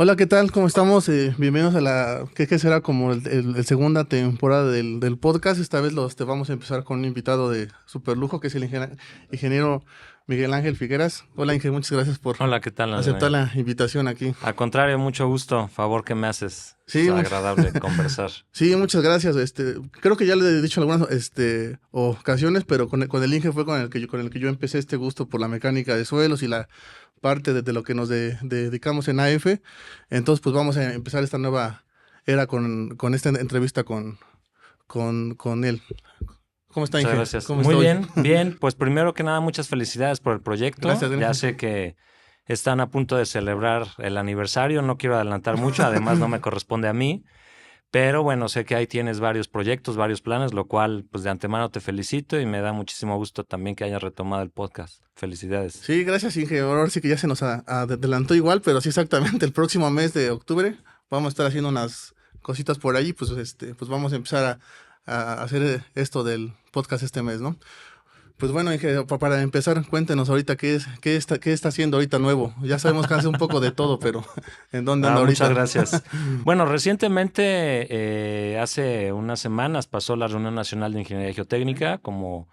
Hola, ¿qué tal? ¿Cómo estamos? Bienvenidos a ¿qué será como el segunda temporada del podcast. Esta vez vamos a empezar con un invitado de super lujo, que es el ingeniero Miguel Ángel Figueras. Hola, Inge, muchas gracias por Hola, ¿qué tal, aceptar Andrea? la invitación aquí. Al contrario, mucho gusto. Favor que me haces. Es Sí, agradable conversar. sí, muchas gracias. Creo que ya le he dicho en algunas ocasiones, pero con el Inge fue con el que yo empecé este gusto por la mecánica de suelos y la parte de lo que nos dedicamos en AF. Entonces, pues vamos a empezar esta nueva era con esta entrevista con él. ¿Cómo está, Muchas Inge? gracias. ¿Cómo está Muy hoy? bien, bien. Pues primero que nada, muchas felicidades por el proyecto. Gracias, Ya gracias. sé que están a punto de celebrar el aniversario. No quiero adelantar mucho, además no me corresponde a mí. Pero bueno, sé que ahí tienes varios proyectos, varios planes, lo cual pues de antemano te felicito y me da muchísimo gusto también que hayas retomado el podcast. Felicidades. Sí, gracias, Inge. Ahora sí que ya se nos adelantó igual, pero sí, exactamente, el próximo mes de octubre vamos a estar haciendo unas cositas por ahí, pues pues vamos a empezar a hacer esto del podcast este mes, ¿no? Pues bueno, Inge, para empezar, cuéntenos ahorita qué está haciendo ahorita nuevo. Ya sabemos que hace un poco de todo, pero ¿en dónde anda Muchas ahorita? gracias. Bueno, recientemente, hace unas semanas, pasó la reunión nacional de ingeniería geotécnica. Como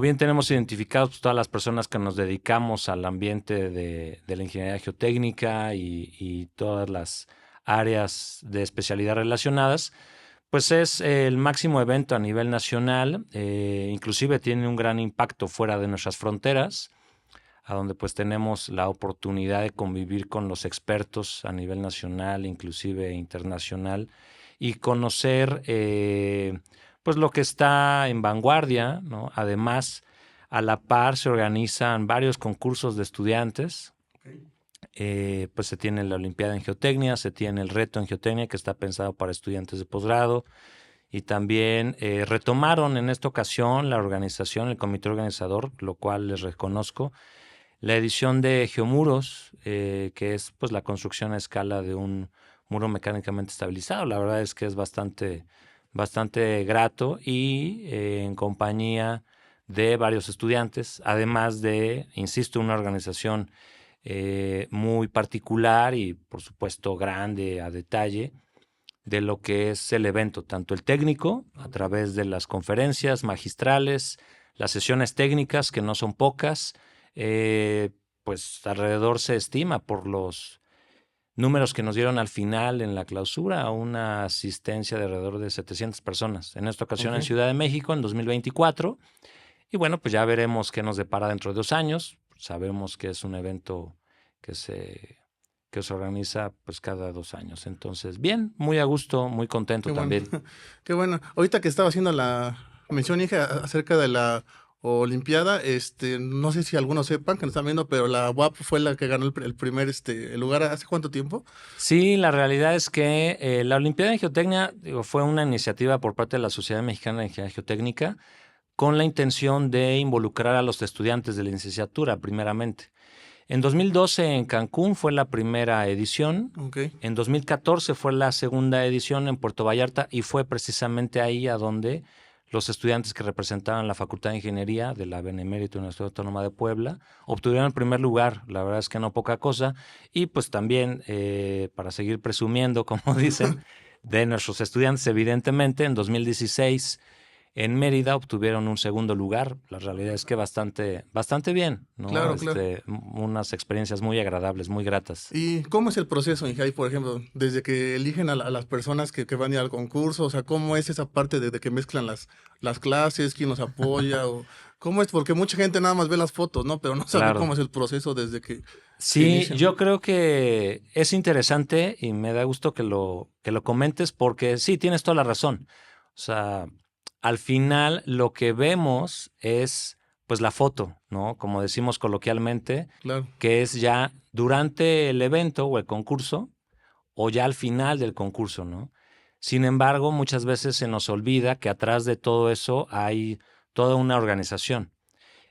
bien tenemos identificados pues, todas las personas que nos dedicamos al ambiente de la ingeniería geotécnica y todas las áreas de especialidad relacionadas, pues es el máximo evento a nivel nacional. Inclusive tiene un gran impacto fuera de nuestras fronteras, a donde pues tenemos la oportunidad de convivir con los expertos a nivel nacional, inclusive internacional, y conocer pues lo que está en vanguardia, ¿no? Además, a la par se organizan varios concursos de estudiantes. Pues se tiene la Olimpiada en Geotecnia, se tiene el Reto en Geotecnia, que está pensado para estudiantes de posgrado, y también retomaron en esta ocasión la organización, el comité organizador, lo cual les reconozco, la edición de Geomuros, que es pues la construcción a escala de un muro mecánicamente estabilizado. La verdad es que es bastante grato y en compañía de varios estudiantes, además de, insisto, una organización muy particular y por supuesto grande a detalle de lo que es el evento, tanto el técnico, a través de las conferencias magistrales, las sesiones técnicas, que no son pocas, pues alrededor se estima por los números que nos dieron al final en la clausura, una asistencia de alrededor de 700 personas, en esta ocasión Ok. en Ciudad de México en 2024. Y bueno, pues ya veremos qué nos depara dentro de 2 años. Sabemos que es un evento que se organiza pues cada 2 años. Entonces, bien, muy a gusto, muy contento Qué bueno, también. qué bueno. Ahorita que estaba haciendo la mención, Inge, acerca de la Olimpiada, no sé si algunos sepan que nos están viendo, pero la UAP fue la que ganó el primer el lugar. ¿Hace cuánto tiempo? Sí, la realidad es que la Olimpiada de Geotecnia digo, fue una iniciativa por parte de la Sociedad Mexicana de Ingeniería Geotécnica con la intención de involucrar a los estudiantes de la licenciatura, primeramente. En 2012 en Cancún fue la primera edición, Ok. en 2014 fue la segunda edición en Puerto Vallarta y fue precisamente ahí a donde los estudiantes que representaban la Facultad de Ingeniería de la Benemérita Universidad Autónoma de Puebla obtuvieron el primer lugar, la verdad es que no poca cosa, y pues también para seguir presumiendo, como dicen, de nuestros estudiantes, evidentemente, en 2016 en Mérida obtuvieron un segundo lugar. La realidad es que bastante bien, ¿no? Claro, claro. Unas experiencias muy agradables, muy gratas. ¿Y cómo es el proceso, Inge? Ahí, por ejemplo, desde que eligen a las personas que van a ir al concurso, o sea, ¿cómo es esa parte de que mezclan las clases, quién los apoya, o cómo es? Porque mucha gente nada más ve las fotos, ¿no? Pero no sabe Claro. cómo es el proceso desde que Sí, inician. yo creo que es interesante y me da gusto que lo comentes porque sí, tienes toda la razón. O sea, al final lo que vemos es pues la foto, ¿no? Como decimos coloquialmente, Claro, que es ya durante el evento o el concurso o ya al final del concurso, ¿no? Sin embargo, muchas veces se nos olvida que atrás de todo eso hay toda una organización.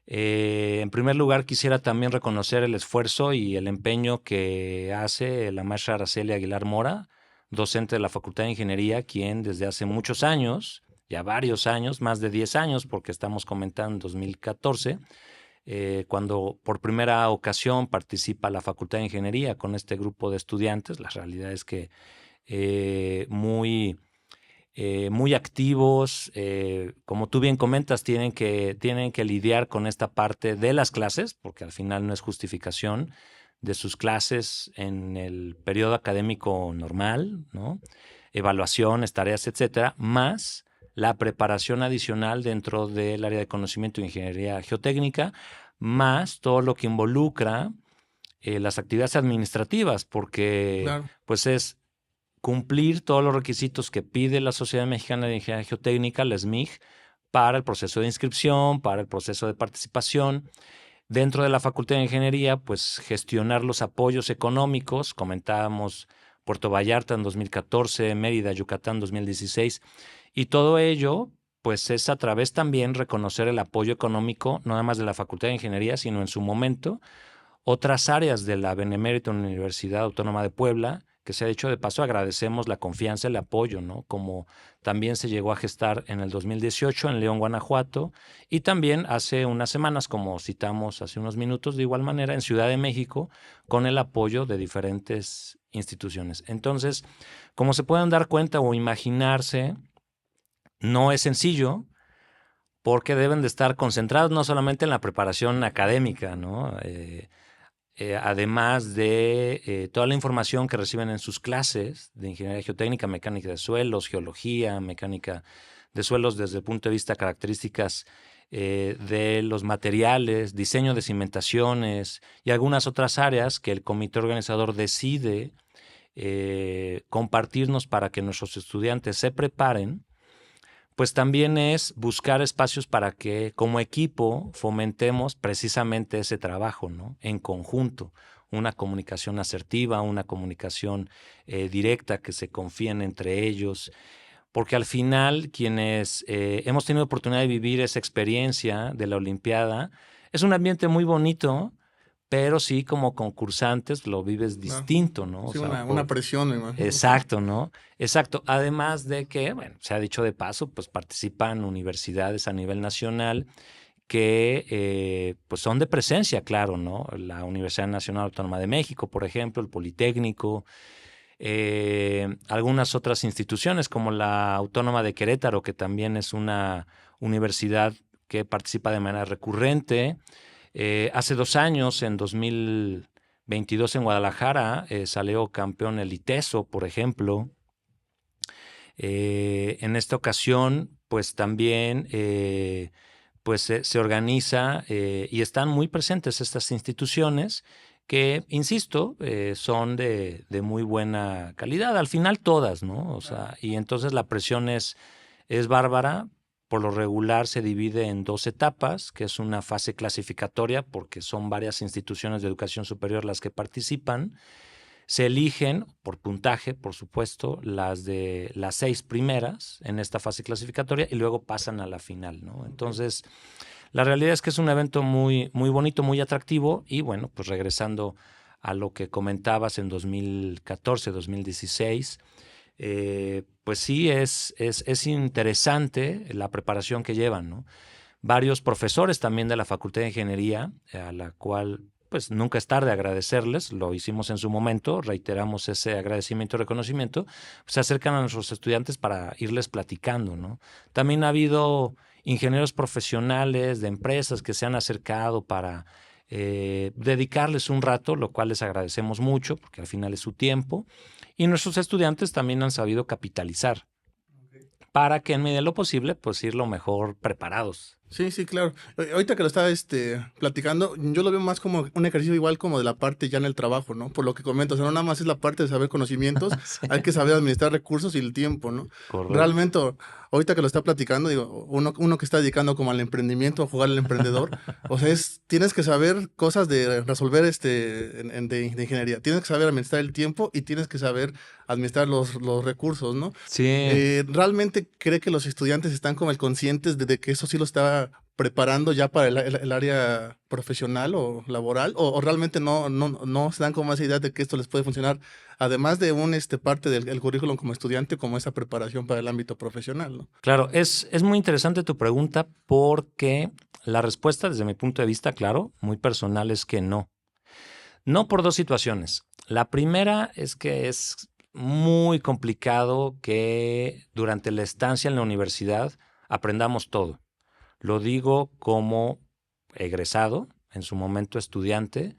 En primer lugar, quisiera también reconocer el esfuerzo y el empeño que hace la maestra Araceli Aguilar Mora, docente de la Facultad de Ingeniería, quien desde hace muchos años, ya varios años, más de 10 años, porque estamos comentando en 2014, cuando por primera ocasión participa la Facultad de Ingeniería con este grupo de estudiantes. La realidad es que muy activos, como tú bien comentas, tienen que lidiar con esta parte de las clases, porque al final no es justificación de sus clases en el periodo académico normal, ¿no? Evaluaciones, tareas, etcétera, más la preparación adicional dentro del área de conocimiento de ingeniería geotécnica, más todo lo que involucra las actividades administrativas, porque Claro. pues es cumplir todos los requisitos que pide la Sociedad Mexicana de Ingeniería Geotécnica, la SMIG, para el proceso de inscripción, para el proceso de participación. Dentro de la Facultad de Ingeniería, pues gestionar los apoyos económicos, comentábamos Puerto Vallarta en 2014, Mérida, Yucatán 2016, y todo ello, pues es a través también reconocer el apoyo económico, no nada más de la Facultad de Ingeniería, sino en su momento otras áreas de la Benemérita Universidad Autónoma de Puebla, que se ha dicho de paso, agradecemos la confianza, el apoyo, ¿no? Como también se llegó a gestar en el 2018 en León, Guanajuato, y también hace unas semanas, como citamos hace unos minutos, de igual manera en Ciudad de México, con el apoyo de diferentes instituciones. Entonces, como se pueden dar cuenta o imaginarse, no es sencillo, porque deben de estar concentrados no solamente en la preparación académica, ¿no? Además de toda la información que reciben en sus clases de ingeniería geotécnica, mecánica de suelos, geología, mecánica de suelos desde el punto de vista de características de los materiales, diseño de cimentaciones y algunas otras áreas que el comité organizador decide compartirnos para que nuestros estudiantes se preparen, pues también es buscar espacios para que como equipo fomentemos precisamente ese trabajo, ¿no? En conjunto, una comunicación asertiva, una comunicación directa, que se confíen entre ellos, porque al final quienes hemos tenido oportunidad de vivir esa experiencia de la Olimpiada, es un ambiente muy bonito, pero sí como concursantes lo vives Claro. distinto, ¿no? O Sí, sea, una presión, me imagino. exacto, ¿no? Exacto. Además de que, bueno, se ha dicho de paso, pues participan universidades a nivel nacional que pues son de presencia, claro, ¿no? La Universidad Nacional Autónoma de México, por ejemplo, el Politécnico, algunas otras instituciones como la Autónoma de Querétaro, que también es una universidad que participa de manera recurrente. Hace 2 años, en 2022 en Guadalajara, salió campeón el ITESO, por ejemplo. En esta ocasión, pues también pues se organiza y están muy presentes estas instituciones que, insisto, son de muy buena calidad. Al final todas, ¿no? O sea, y entonces la presión es bárbara. Por lo regular se divide en 2 etapas, que es una fase clasificatoria, porque son varias instituciones de educación superior las que participan. Se eligen por puntaje, por supuesto, las 6 primeras en esta fase clasificatoria y luego pasan a la final, ¿no? Entonces, la realidad es que es un evento muy, muy bonito, muy atractivo y bueno, pues regresando a lo que comentabas en 2014, 2016, pues sí es interesante la preparación que llevan, ¿no? Varios profesores también de la Facultad de Ingeniería, a la cual pues nunca es tarde agradecerles, lo hicimos en su momento, reiteramos ese agradecimiento y reconocimiento, pues se acercan a nuestros estudiantes para irles platicando, ¿no? También ha habido ingenieros profesionales de empresas que se han acercado para dedicarles un rato, lo cual les agradecemos mucho, porque al final es su tiempo, y nuestros estudiantes también han sabido capitalizar para que en medida de lo posible, pues ir lo mejor preparados. Sí, sí, claro. Ahorita que lo estaba platicando, yo lo veo más como un ejercicio igual como de la parte ya en el trabajo, ¿no? Por lo que comento, o sea, no nada más es la parte de saber conocimientos, Sí, hay que saber administrar recursos y el tiempo, ¿no? correcto. Realmente, ahorita que lo está platicando, digo, uno que está dedicando como al emprendimiento, a jugar al emprendedor, o sea, tienes que saber cosas de resolver de ingeniería, tienes que saber administrar el tiempo y tienes que saber administrar los recursos, ¿no? Sí, ¿Realmente cree que los estudiantes están como el conscientes de que eso sí lo está preparando ya para el área profesional o laboral, o realmente no se dan como esa idea de que esto les puede funcionar, además de parte del el currículum como estudiante, como esa preparación para el ámbito profesional, ¿no? Claro, es muy interesante tu pregunta porque la respuesta desde mi punto de vista, claro, muy personal es que no. No por dos situaciones. La primera es que es muy complicado que durante la estancia en la universidad aprendamos todo. Lo digo como egresado, en su momento estudiante.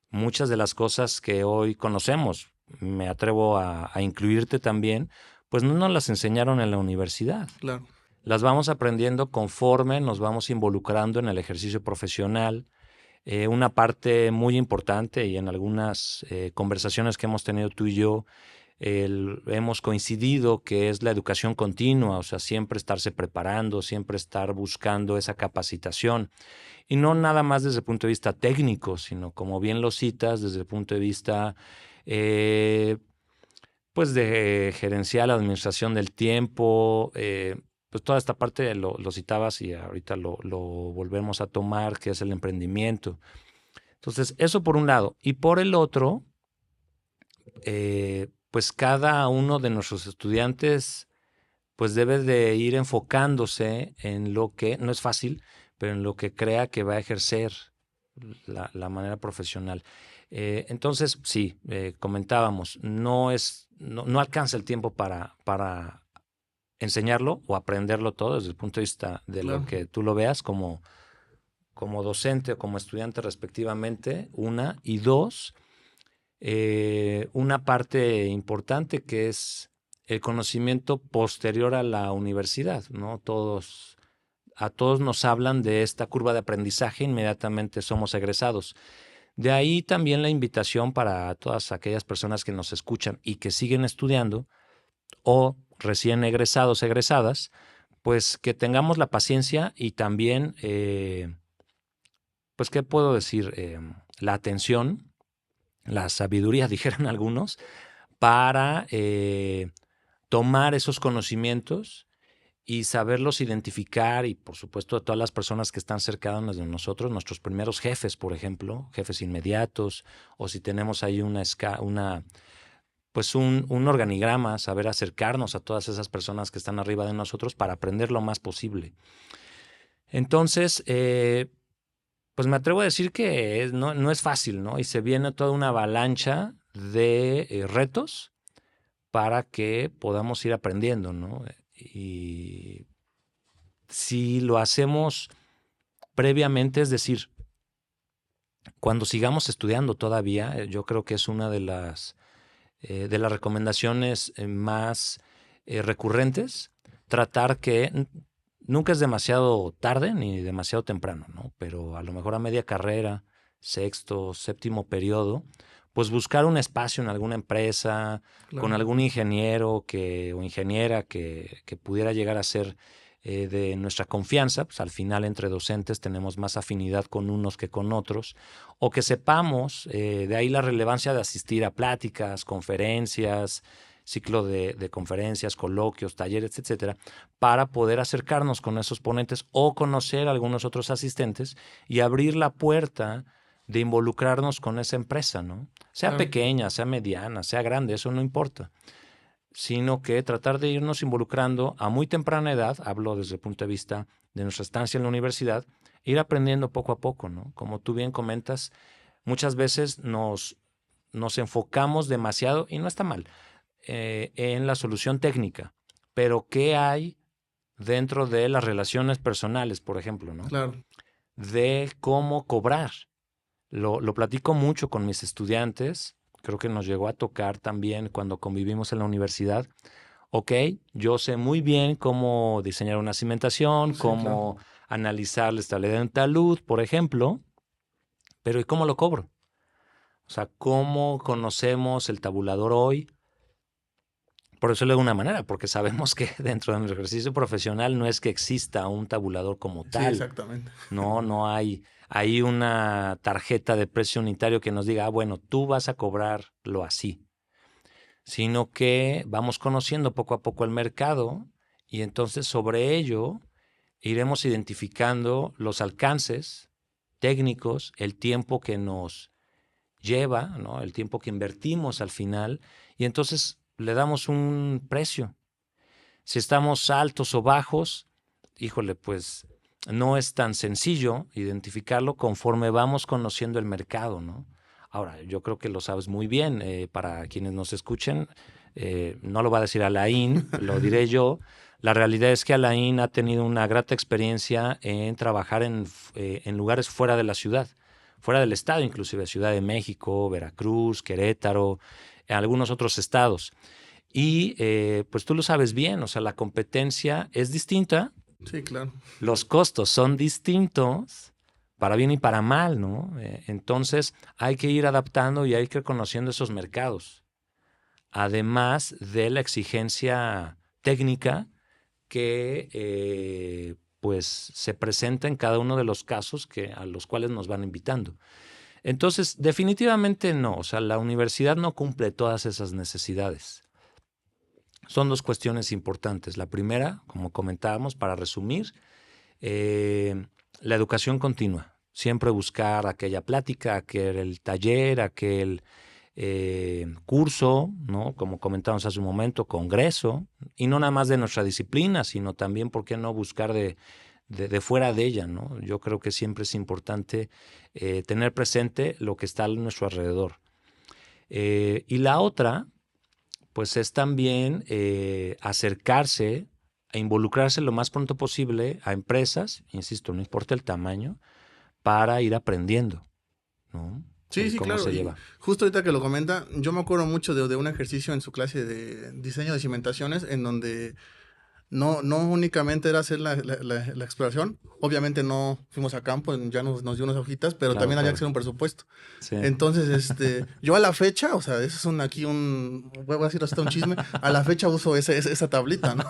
Muchas de las cosas que hoy conocemos, me atrevo a incluirte también, pues no nos las enseñaron en la universidad. Claro. Las vamos aprendiendo conforme nos vamos involucrando en el ejercicio profesional. Una parte muy importante, y en algunas conversaciones que hemos tenido tú y yo, hemos coincidido que es la educación continua, o sea, siempre estarse preparando, siempre estar buscando esa capacitación. Y no nada más desde el punto de vista técnico, sino como bien lo citas, desde el punto de vista eh, pues de gerencial, administración del tiempo, pues toda esta parte lo citabas y ahorita lo volvemos a tomar, que es el emprendimiento. Entonces, eso por un lado. Y por el otro, pues cada uno de nuestros estudiantes pues debe de ir enfocándose en lo que, no es fácil, pero en lo que crea que va a ejercer la manera profesional. Entonces, sí, comentábamos, no alcanza el tiempo para enseñarlo o aprenderlo todo desde el punto de vista de lo Claro. que tú lo veas como docente o como estudiante respectivamente, una, y dos, una parte importante que es el conocimiento posterior a la universidad, ¿no? A todos nos hablan de esta curva de aprendizaje, inmediatamente somos egresados. De ahí también la invitación para todas aquellas personas que nos escuchan y que siguen estudiando o recién egresados, egresadas, pues que tengamos la paciencia y también, pues, ¿qué puedo decir? La atención, la sabiduría, dijeron algunos, para tomar esos conocimientos y saberlos identificar y, por supuesto, a todas las personas que están cercanas de nosotros, nuestros primeros jefes, por ejemplo, jefes inmediatos, o si tenemos ahí pues un organigrama, saber acercarnos a todas esas personas que están arriba de nosotros para aprender lo más posible. Entonces, pues me atrevo a decir que no es fácil, ¿no? Y se viene toda una avalancha de retos para que podamos ir aprendiendo, ¿no? Y si lo hacemos previamente, es decir, cuando sigamos estudiando todavía, yo creo que es una de las recomendaciones más recurrentes, tratar que nunca es demasiado tarde ni demasiado temprano, ¿no? Pero a lo mejor a media carrera, sexto, séptimo periodo, pues buscar un espacio en alguna empresa, con Claro. algún ingeniero o ingeniera que pudiera llegar a ser de nuestra confianza, pues al final entre docentes tenemos más afinidad con unos que con otros, o que sepamos, de ahí la relevancia de asistir a pláticas, conferencias, ciclo de conferencias, coloquios, talleres, etcétera, para poder acercarnos con esos ponentes o conocer a algunos otros asistentes y abrir la puerta de involucrarnos con esa empresa, ¿no? Sea Claro. pequeña, sea mediana, sea grande, eso no importa, sino que tratar de irnos involucrando a muy temprana edad, hablo desde el punto de vista de nuestra estancia en la universidad, ir aprendiendo poco a poco, ¿no? Como tú bien comentas, muchas veces nos enfocamos demasiado, y no está mal, en la solución técnica, pero ¿qué hay dentro de las relaciones personales, por ejemplo, ¿no? Claro. De cómo cobrar. Lo platico mucho con mis estudiantes, creo que nos llegó a tocar también cuando convivimos en la universidad. Ok, yo sé muy bien cómo diseñar una cimentación, Sí, claro. cómo analizar la estabilidad de un talud, por ejemplo, pero ¿y cómo lo cobro? O sea, ¿cómo conocemos el tabulador hoy? Por eso le de una manera, porque sabemos que dentro de nuestro ejercicio profesional no es que exista un tabulador como Sí, tal. exactamente. No hay una tarjeta de precio unitario que nos diga, bueno, tú vas a cobrarlo así, sino que vamos conociendo poco a poco el mercado y entonces sobre ello iremos identificando los alcances técnicos, el tiempo que nos lleva, ¿no? El tiempo que invertimos al final, y entonces le damos un precio. Si estamos altos o bajos, híjole, pues no es tan sencillo identificarlo conforme vamos conociendo el mercado, ¿no? Ahora, yo creo que lo sabes muy bien. Para quienes nos escuchen, no lo va a decir Alain, lo diré yo. La realidad es que Alain ha tenido una grata experiencia en trabajar en lugares fuera de la ciudad, fuera del estado, inclusive Ciudad de México, Veracruz, Querétaro, algunos otros estados. Y pues tú lo sabes bien, o sea, la competencia es distinta. Sí, claro. Los costos son distintos, para bien y para mal, ¿no? Entonces hay que ir adaptando y hay que ir conociendo esos mercados. Además de la exigencia técnica que pues se presenta en cada uno de los casos a los cuales nos van invitando. Entonces, definitivamente no, o sea, la universidad no cumple todas esas necesidades. Son dos cuestiones importantes. La primera, como comentábamos, para resumir, la educación continua. Siempre buscar aquella plática, aquel taller, aquel curso, ¿no? Como comentábamos hace un momento, congreso, y no nada más de nuestra disciplina, sino también, ¿por qué no buscar de fuera de ella, ¿no? Yo creo que siempre es importante tener presente lo que está a nuestro alrededor. Y la otra, pues es también acercarse a involucrarse lo más pronto posible a empresas, insisto, no importa el tamaño, para ir aprendiendo, ¿no? Sí, sí, Cómo claro. se Y lleva. justo ahorita que lo comenta, yo me acuerdo mucho de un ejercicio en su clase de diseño de cimentaciones en donde no únicamente era hacer la exploración. Obviamente no fuimos a campo, ya nos dio unas hojitas, pero Claro, también había que claro. hacer un presupuesto. Sí. Entonces, yo a la fecha, o sea, eso es voy a decir hasta un chisme, a la fecha uso esa tablita, ¿no?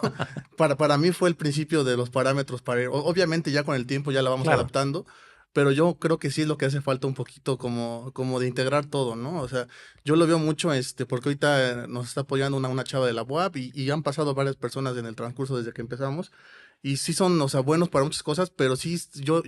Para mí fue el principio de los parámetros para ir. Obviamente ya con el tiempo ya la vamos Claro. adaptando, pero yo creo que sí es lo que hace falta un poquito como de integrar todo, ¿no? O sea, yo lo veo mucho, porque ahorita nos está apoyando una chava de la UAP y han pasado varias personas en el transcurso desde que empezamos. Y sí son, o sea, buenos para muchas cosas, pero sí, yo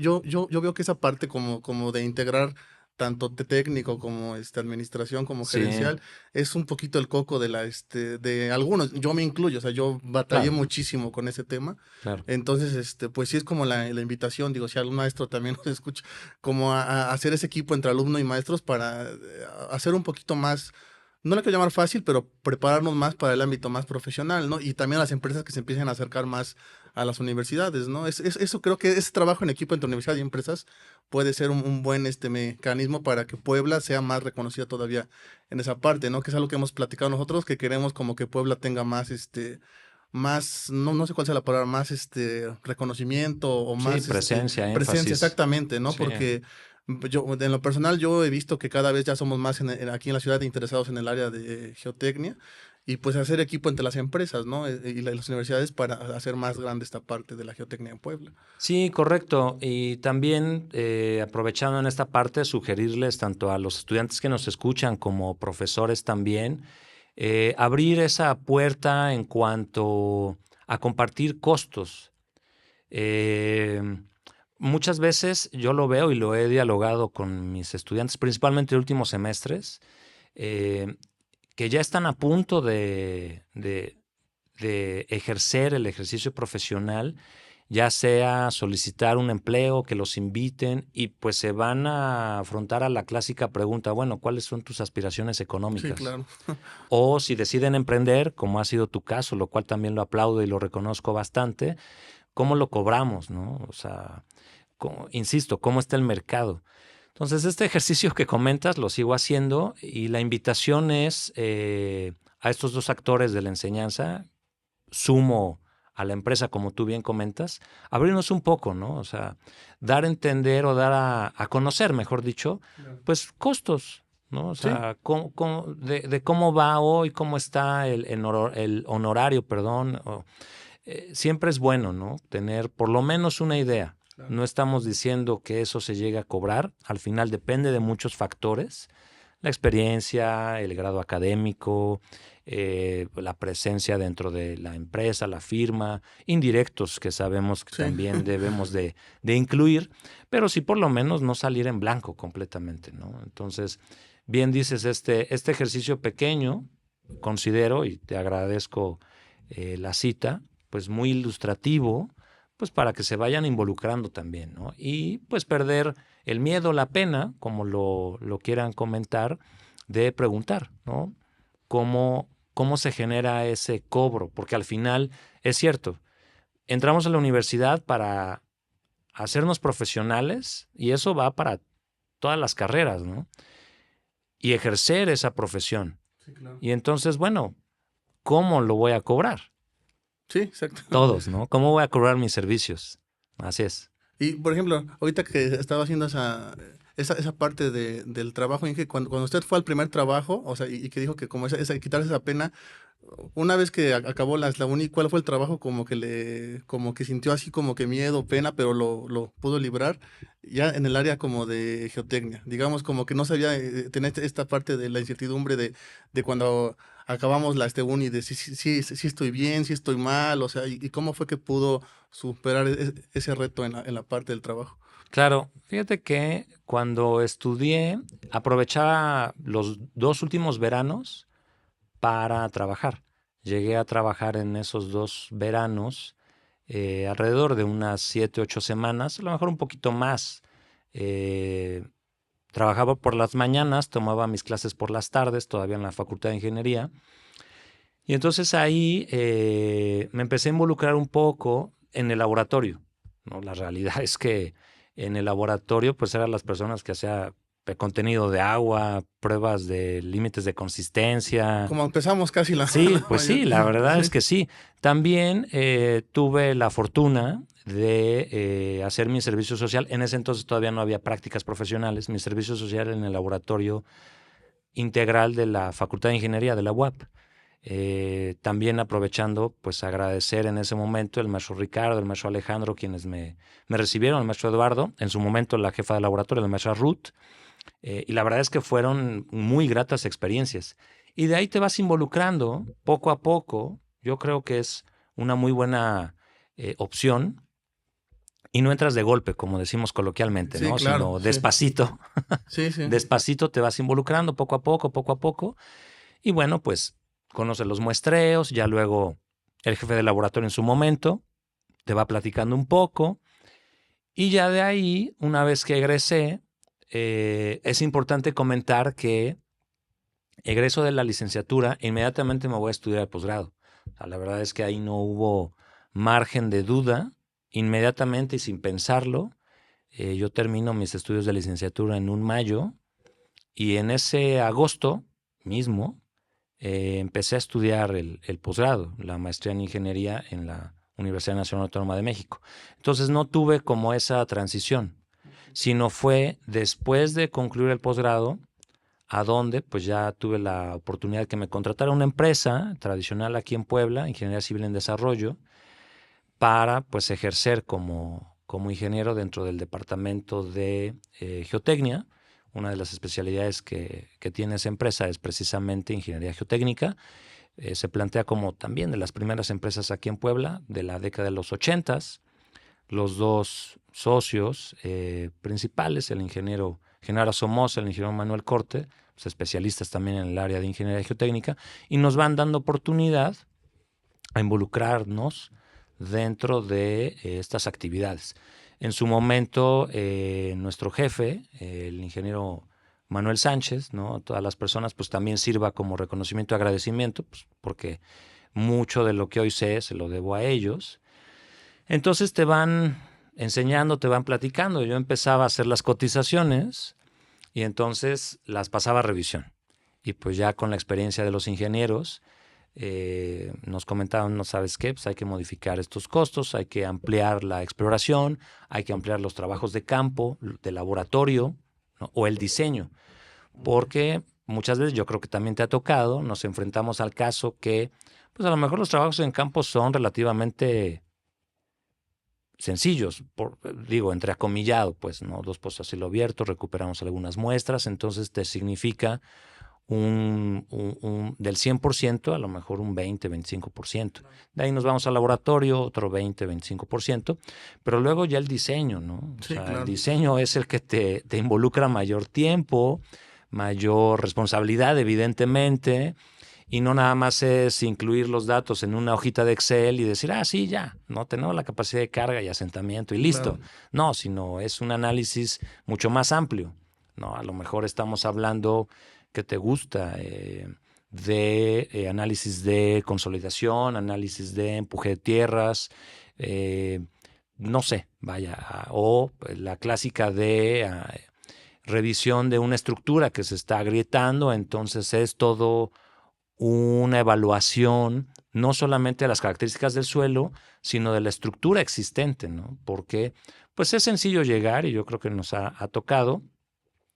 veo que esa parte como de integrar tanto técnico como administración como Sí, gerencial es un poquito el coco de algunos, yo me incluyo, o sea, yo batallé claro, muchísimo con ese tema. claro. Entonces, pues sí es como la invitación, digo, si algún maestro también nos escucha, como a hacer ese equipo entre alumno y maestros para hacer un poquito más, no le quiero llamar fácil, pero prepararnos más para el ámbito más profesional, ¿no? Y también a las empresas que se empiecen a acercar más a las universidades, ¿no? Eso creo que ese trabajo en equipo entre universidad y empresas puede ser un buen mecanismo para que Puebla sea más reconocida todavía en esa parte, ¿no? Que es algo que hemos platicado nosotros, que queremos como que Puebla tenga más, no sé cuál sea la palabra, más reconocimiento o Sí, más presencia, presencia, énfasis. exactamente, ¿no? Sí, Porque yo, en lo personal, yo he visto que cada vez ya somos más aquí en la ciudad interesados en el área de geotecnia y pues hacer equipo entre las empresas, ¿no? Y las universidades para hacer más grande esta parte de la geotecnia en Puebla. sí, correcto. Y también aprovechando en esta parte, sugerirles tanto a los estudiantes que nos escuchan como profesores también, abrir esa puerta en cuanto a compartir costos. Eh, Muchas veces yo lo veo y lo he dialogado con mis estudiantes, principalmente de últimos semestres, eh, que ya están a punto de ejercer el ejercicio profesional, ya sea solicitar un empleo, que los inviten y pues se van a afrontar a la clásica pregunta, bueno, ¿cuáles son tus aspiraciones Sí, económicas? claro. O si deciden emprender, como ha sido tu caso, lo cual también lo aplaudo y lo reconozco bastante, ¿cómo lo cobramos, no? O sea, insisto, ¿cómo está el mercado? Entonces, este ejercicio que comentas lo sigo haciendo y la invitación es a estos dos actores de la enseñanza, sumo a la empresa, como tú bien comentas, abrirnos un poco, ¿no? O sea, dar a entender o dar a conocer, mejor dicho, Claro. pues costos, ¿no? O Sí, sea, de cómo va hoy, cómo está el honorario, perdón. Siempre es bueno, ¿no? Tener por lo menos una idea. claro. No estamos diciendo que eso se llegue a cobrar, al final depende de muchos factores, la experiencia, el grado académico, la presencia dentro de la empresa, la firma, indirectos que sabemos que Sí. también debemos de incluir, pero sí por lo menos no salir en blanco completamente, ¿no? Entonces, bien dices, este ejercicio pequeño, considero, y te agradezco la cita, pues muy ilustrativo, pues para que se vayan involucrando también, ¿no? Y pues perder el miedo, la pena, como lo quieran comentar, de preguntar, ¿no? ¿Cómo se genera ese cobro? Porque al final, es cierto, entramos a la universidad para hacernos profesionales y eso va para todas las carreras, ¿no? Y ejercer esa profesión. Sí, claro. Y entonces, bueno, ¿cómo lo voy a cobrar? Sí, exacto. Todos, ¿no? ¿Cómo voy a cobrar mis servicios? Así es. Y por ejemplo, ahorita que estaba haciendo esa parte del trabajo, Inge, cuando usted fue al primer trabajo, o sea, y que dijo que como quitarse esa pena, una vez que acabó la uni, ¿cuál fue el trabajo como que sintió así como que miedo, pena, pero lo pudo librar ya en el área como de geotecnia? Digamos como que no sabía tener esta parte de la incertidumbre de cuando acabamos la uni, de si estoy bien, si estoy mal, o sea, y cómo fue que pudo superar ese reto en la parte del trabajo. Claro, fíjate que cuando estudié, aprovechaba los 2 últimos veranos para trabajar. Llegué a trabajar en esos 2 veranos alrededor de unas 7, 8 semanas, a lo mejor un poquito más. Eh, Trabajaba por las mañanas, tomaba mis clases por las tardes, todavía en la Facultad de Ingeniería. Y entonces ahí me empecé a involucrar un poco en el laboratorio, ¿no? La realidad es que en el laboratorio pues eran las personas que hacían contenido de agua, pruebas de límites de consistencia. Como empezamos casi Sí, la pues sí, mayoría. la verdad es Sí. que sí. También tuve la fortuna de hacer mi servicio social. En ese entonces todavía no había prácticas profesionales. Mi servicio social en el laboratorio integral de la Facultad de Ingeniería de la UAP. También aprovechando, pues agradecer en ese momento el maestro Ricardo, el maestro Alejandro, quienes me recibieron, el maestro Eduardo, en su momento la jefa de laboratorio, la maestra Ruth, y la verdad es que fueron muy gratas experiencias. Y de ahí te vas involucrando poco a poco. Yo creo que es una muy buena opción y no entras de golpe, como decimos coloquialmente, Sí, ¿no? claro, Sino sí. despacito, Sí, sí. despacito te vas involucrando poco a poco, poco a poco. Y bueno, pues conoce los muestreos, ya luego el jefe de laboratorio en su momento te va platicando un poco y ya de ahí, una vez que egresé, es importante comentar que egreso de la licenciatura, inmediatamente me voy a estudiar el posgrado. O sea, la verdad es que ahí no hubo margen de duda, inmediatamente y sin pensarlo, yo termino mis estudios de licenciatura en un mayo y en ese agosto mismo empecé a estudiar el posgrado, la maestría en ingeniería en la Universidad Nacional Autónoma de México. Entonces no tuve como esa transición, sino fue después de concluir el posgrado, a donde pues ya tuve la oportunidad de que me contratara una empresa tradicional aquí en Puebla, Ingeniería Civil en Desarrollo, para pues ejercer como ingeniero dentro del departamento de geotecnia. Una de las especialidades que tiene esa empresa es precisamente ingeniería geotécnica. Se plantea como también de las primeras empresas aquí en Puebla, de la década de los 80. Los dos socios principales, el ingeniero Genaro Somoza, el ingeniero Manuel Corte, pues especialistas también en el área de ingeniería geotécnica, y nos van dando oportunidad a involucrarnos dentro de estas actividades. En su momento, nuestro jefe, el ingeniero Manuel Sánchez, ¿no? Todas las personas, pues también sirva como reconocimiento y agradecimiento, pues, porque mucho de lo que hoy sé se lo debo a ellos. Entonces te van enseñando, te van platicando. Yo empezaba a hacer las cotizaciones y entonces las pasaba a revisión. Y pues ya con la experiencia de los ingenieros, nos comentaban, no sabes qué, pues hay que modificar estos costos, hay que ampliar la exploración, hay que ampliar los trabajos de campo, de laboratorio, ¿no? O el diseño, porque muchas veces yo creo que también te ha tocado, nos enfrentamos al caso que pues a lo mejor los trabajos en campo son relativamente sencillos, digo, entrecomillado, pues, ¿no? 2 pozos a cielo abierto, recuperamos algunas muestras, entonces te significa del 100%, a lo mejor un 20, 25%. De ahí nos vamos al laboratorio, otro 20, 25%, pero luego ya el diseño, ¿no? O Sí, sea, claro. el diseño es el que te involucra mayor tiempo, mayor responsabilidad, evidentemente, y no nada más es incluir los datos en una hojita de Excel y decir, sí, ya, no tenemos la capacidad de carga y asentamiento y listo. Claro. No, sino es un análisis mucho más amplio, ¿no? A lo mejor estamos hablando que te gusta de análisis de consolidación, análisis de empuje de tierras, no sé, vaya, o la clásica de revisión de una estructura que se está agrietando, entonces es todo una evaluación no solamente de las características del suelo, sino de la estructura existente, ¿no? Porque pues es sencillo llegar, y yo creo que nos ha tocado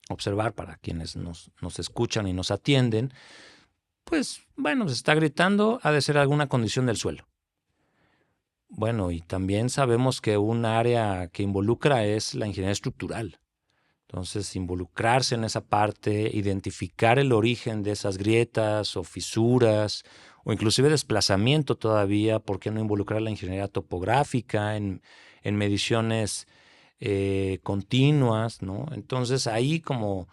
observar para quienes nos escuchan y nos atienden, pues bueno, se está gritando, ha de ser alguna condición del suelo. Bueno, y también sabemos que un área que involucra es la ingeniería estructural. Entonces, involucrarse en esa parte, identificar el origen de esas grietas o fisuras, o inclusive desplazamiento todavía, ¿por qué no involucrar la ingeniería topográfica en mediciones continuas, ¿no? Entonces, ahí, como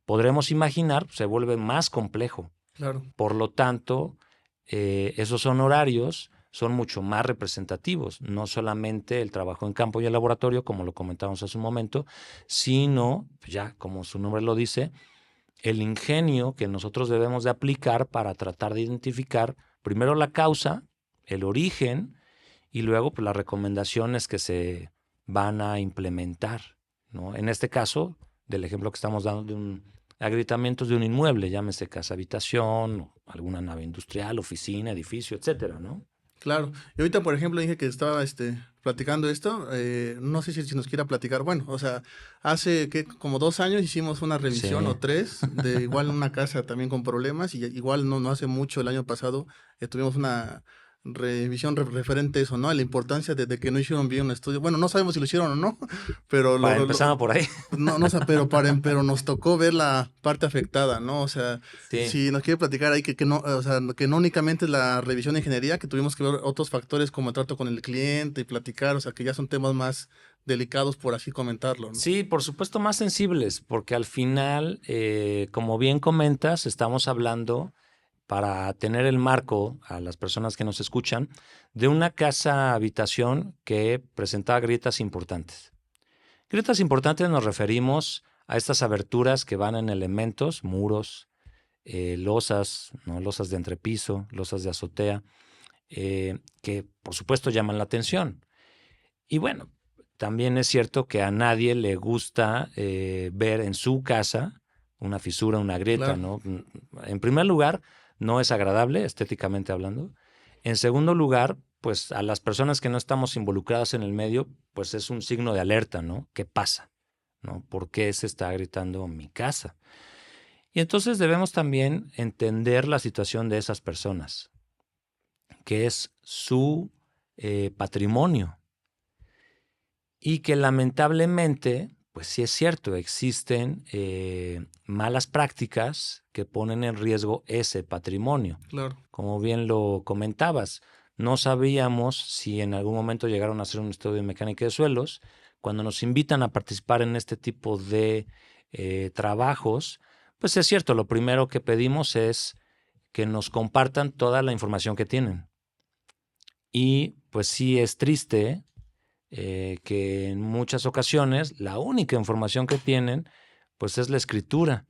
podremos imaginar, se vuelve más complejo. Claro. Por lo tanto, esos honorarios son mucho más representativos, no solamente el trabajo en campo y el laboratorio, como lo comentamos hace un momento, sino, ya como su nombre lo dice, el ingenio que nosotros debemos de aplicar para tratar de identificar primero la causa, el origen, y luego pues, las recomendaciones que se van a implementar, ¿no? En este caso, del ejemplo que estamos dando de agrietamientos de un inmueble, llámese casa habitación, alguna nave industrial, oficina, edificio, etcétera, ¿no? Claro. Y ahorita, por ejemplo, dije que estaba platicando esto. No sé si nos quiera platicar. Bueno, o sea, hace que como 2 años hicimos una revisión Sí. o 3 de igual una casa también con problemas. Y igual no hace mucho, el año pasado, tuvimos una revisión referente a eso, ¿no? A la importancia de que no hicieron bien un estudio. Bueno, no sabemos si lo hicieron o no, pero Empezando por ahí. no, pero nos tocó ver la parte afectada, ¿no? O sea, Sí. si nos quiere platicar ahí que no, o sea, que no únicamente es la revisión de ingeniería, que tuvimos que ver otros factores como el trato con el cliente y platicar, o sea, que ya son temas más delicados, por así comentarlo, ¿no? Sí, por supuesto, más sensibles, porque al final, como bien comentas, estamos hablando, para tener el marco a las personas que nos escuchan, de una casa habitación que presentaba grietas importantes. Grietas importantes nos referimos a estas aberturas que van en elementos, muros, losas, ¿no? Losas de entrepiso, losas de azotea, que por supuesto llaman la atención. Y bueno, también es cierto que a nadie le gusta ver en su casa una fisura, una grieta, Claro. ¿no? En primer lugar, no es agradable, estéticamente hablando. En segundo lugar, pues a las personas que no estamos involucradas en el medio, pues es un signo de alerta, ¿no? ¿Qué pasa? ¿No? ¿Por qué se está gritando mi casa? Y entonces debemos también entender la situación de esas personas, que es su patrimonio. Y que lamentablemente, pues sí es cierto, existen malas prácticas que ponen en riesgo ese patrimonio. Claro. Como bien lo comentabas, no sabíamos si en algún momento llegaron a hacer un estudio de mecánica de suelos. Cuando nos invitan a participar en este tipo de trabajos, pues es cierto, lo primero que pedimos es que nos compartan toda la información que tienen. Y pues sí es triste que en muchas ocasiones la única información que tienen pues es la escritura.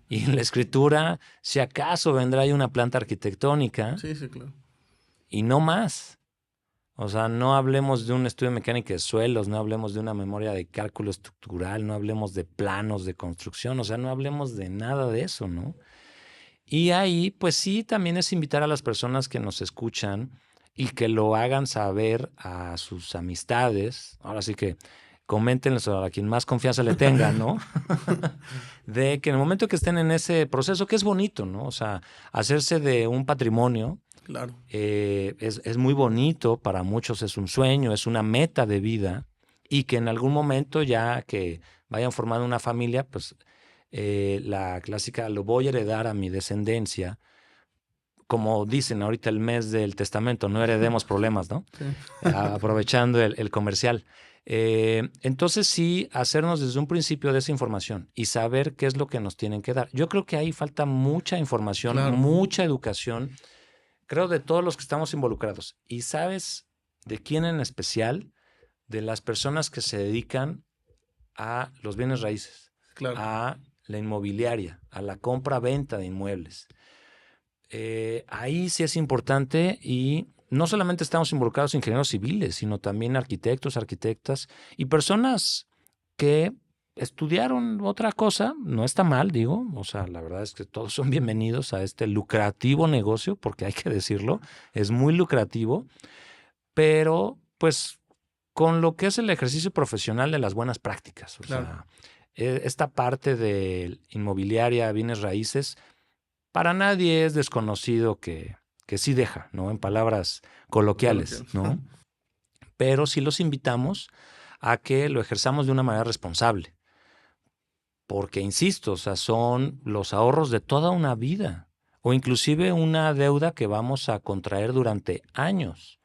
Y en la escritura, si acaso vendrá ahí una planta arquitectónica Sí, sí, claro. y no más. O sea, no hablemos de un estudio de mecánica de suelos, no hablemos de una memoria de cálculo estructural, no hablemos de planos de construcción, o sea, no hablemos de nada de eso, ¿no? Y ahí, pues sí, también es invitar a las personas que nos escuchan y que lo hagan saber a sus amistades. Ahora sí que coméntenles a quien más confianza le tengan, ¿no? De que en el momento que estén en ese proceso, que es bonito, ¿no? O sea, hacerse de un patrimonio Claro. Es muy bonito, para muchos es un sueño, es una meta de vida, y que en algún momento, ya que vayan formando una familia, pues la clásica, lo voy a heredar a mi descendencia, como dicen ahorita el mes del testamento, no heredemos problemas, ¿no? Sí. Aprovechando el comercial. Entonces sí, hacernos desde un principio de esa información y saber qué es lo que nos tienen que dar. Yo creo que ahí falta mucha información, Claro. mucha educación, creo, de todos los que estamos involucrados. ¿Y sabes de quién en especial? De las personas que se dedican a los bienes raíces, Claro. a la inmobiliaria, a la compra-venta de inmuebles. Ahí sí es importante, y no solamente estamos involucrados ingenieros civiles, sino también arquitectos, arquitectas y personas que estudiaron otra cosa. No está mal, digo, o sea, la verdad es que todos son bienvenidos a este lucrativo negocio, porque hay que decirlo, es muy lucrativo, pero pues con lo que es el ejercicio profesional de las buenas prácticas. O Claro. sea, esta parte de inmobiliaria, bienes raíces, para nadie es desconocido que sí deja, ¿no? En palabras coloquiales, ¿no? Pero sí los invitamos a que lo ejerzamos de una manera responsable. Porque, insisto, o sea, son los ahorros de toda una vida, o inclusive una deuda que vamos a contraer durante años,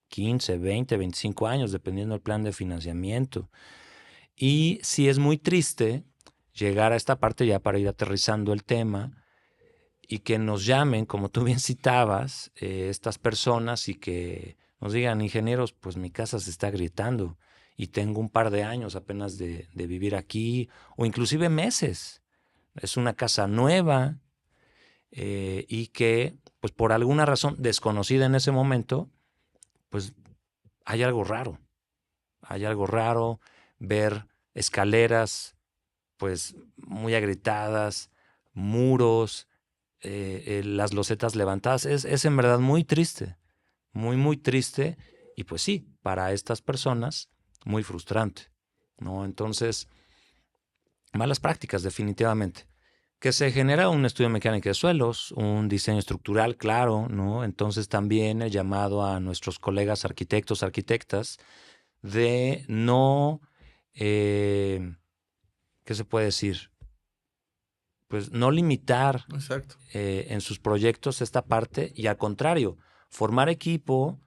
15, 20, 25 años, dependiendo del plan de financiamiento. Y sí es muy triste llegar a esta parte, ya para ir aterrizando el tema, y que nos llamen, como tú bien citabas, estas personas, y que nos digan: ingenieros, pues mi casa se está agrietando y tengo un par de años apenas de vivir aquí, o inclusive meses. Es una casa nueva, y que, pues por alguna razón desconocida en ese momento, pues hay algo raro. Hay algo raro, ver escaleras pues muy agrietadas, muros, las losetas levantadas. Es en verdad muy triste, muy, muy triste. Y pues sí, para estas personas, muy frustrante, ¿no? Entonces, malas prácticas, definitivamente. Que se genera un estudio de mecánica de suelos, un diseño estructural, claro, ¿no? Entonces también el llamado a nuestros colegas arquitectos, arquitectas, de no, ¿qué se puede decir? Pues no limitar Exacto. en sus proyectos esta parte, y al contrario, formar equipo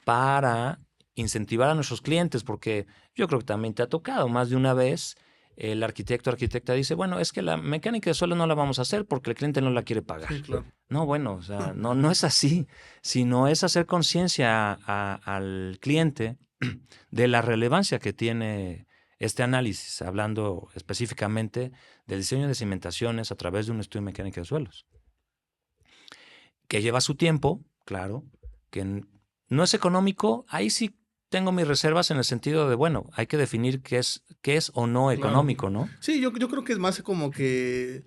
para incentivar a nuestros clientes, porque yo creo que también te ha tocado más de una vez. El arquitecto o arquitecta dice: bueno, es que la mecánica de suelo no la vamos a hacer porque el cliente no la quiere pagar. Sí, claro. No, bueno, o sea, no es así, sino es hacer conciencia al cliente de la relevancia que tiene este análisis, hablando específicamente del diseño de cimentaciones a través de un estudio de mecánica de suelos, que lleva su tiempo, claro, que no es económico. Ahí sí tengo mis reservas, en el sentido de, bueno, hay que definir qué es o no Claro. económico, ¿no? Sí, yo creo que es más como que,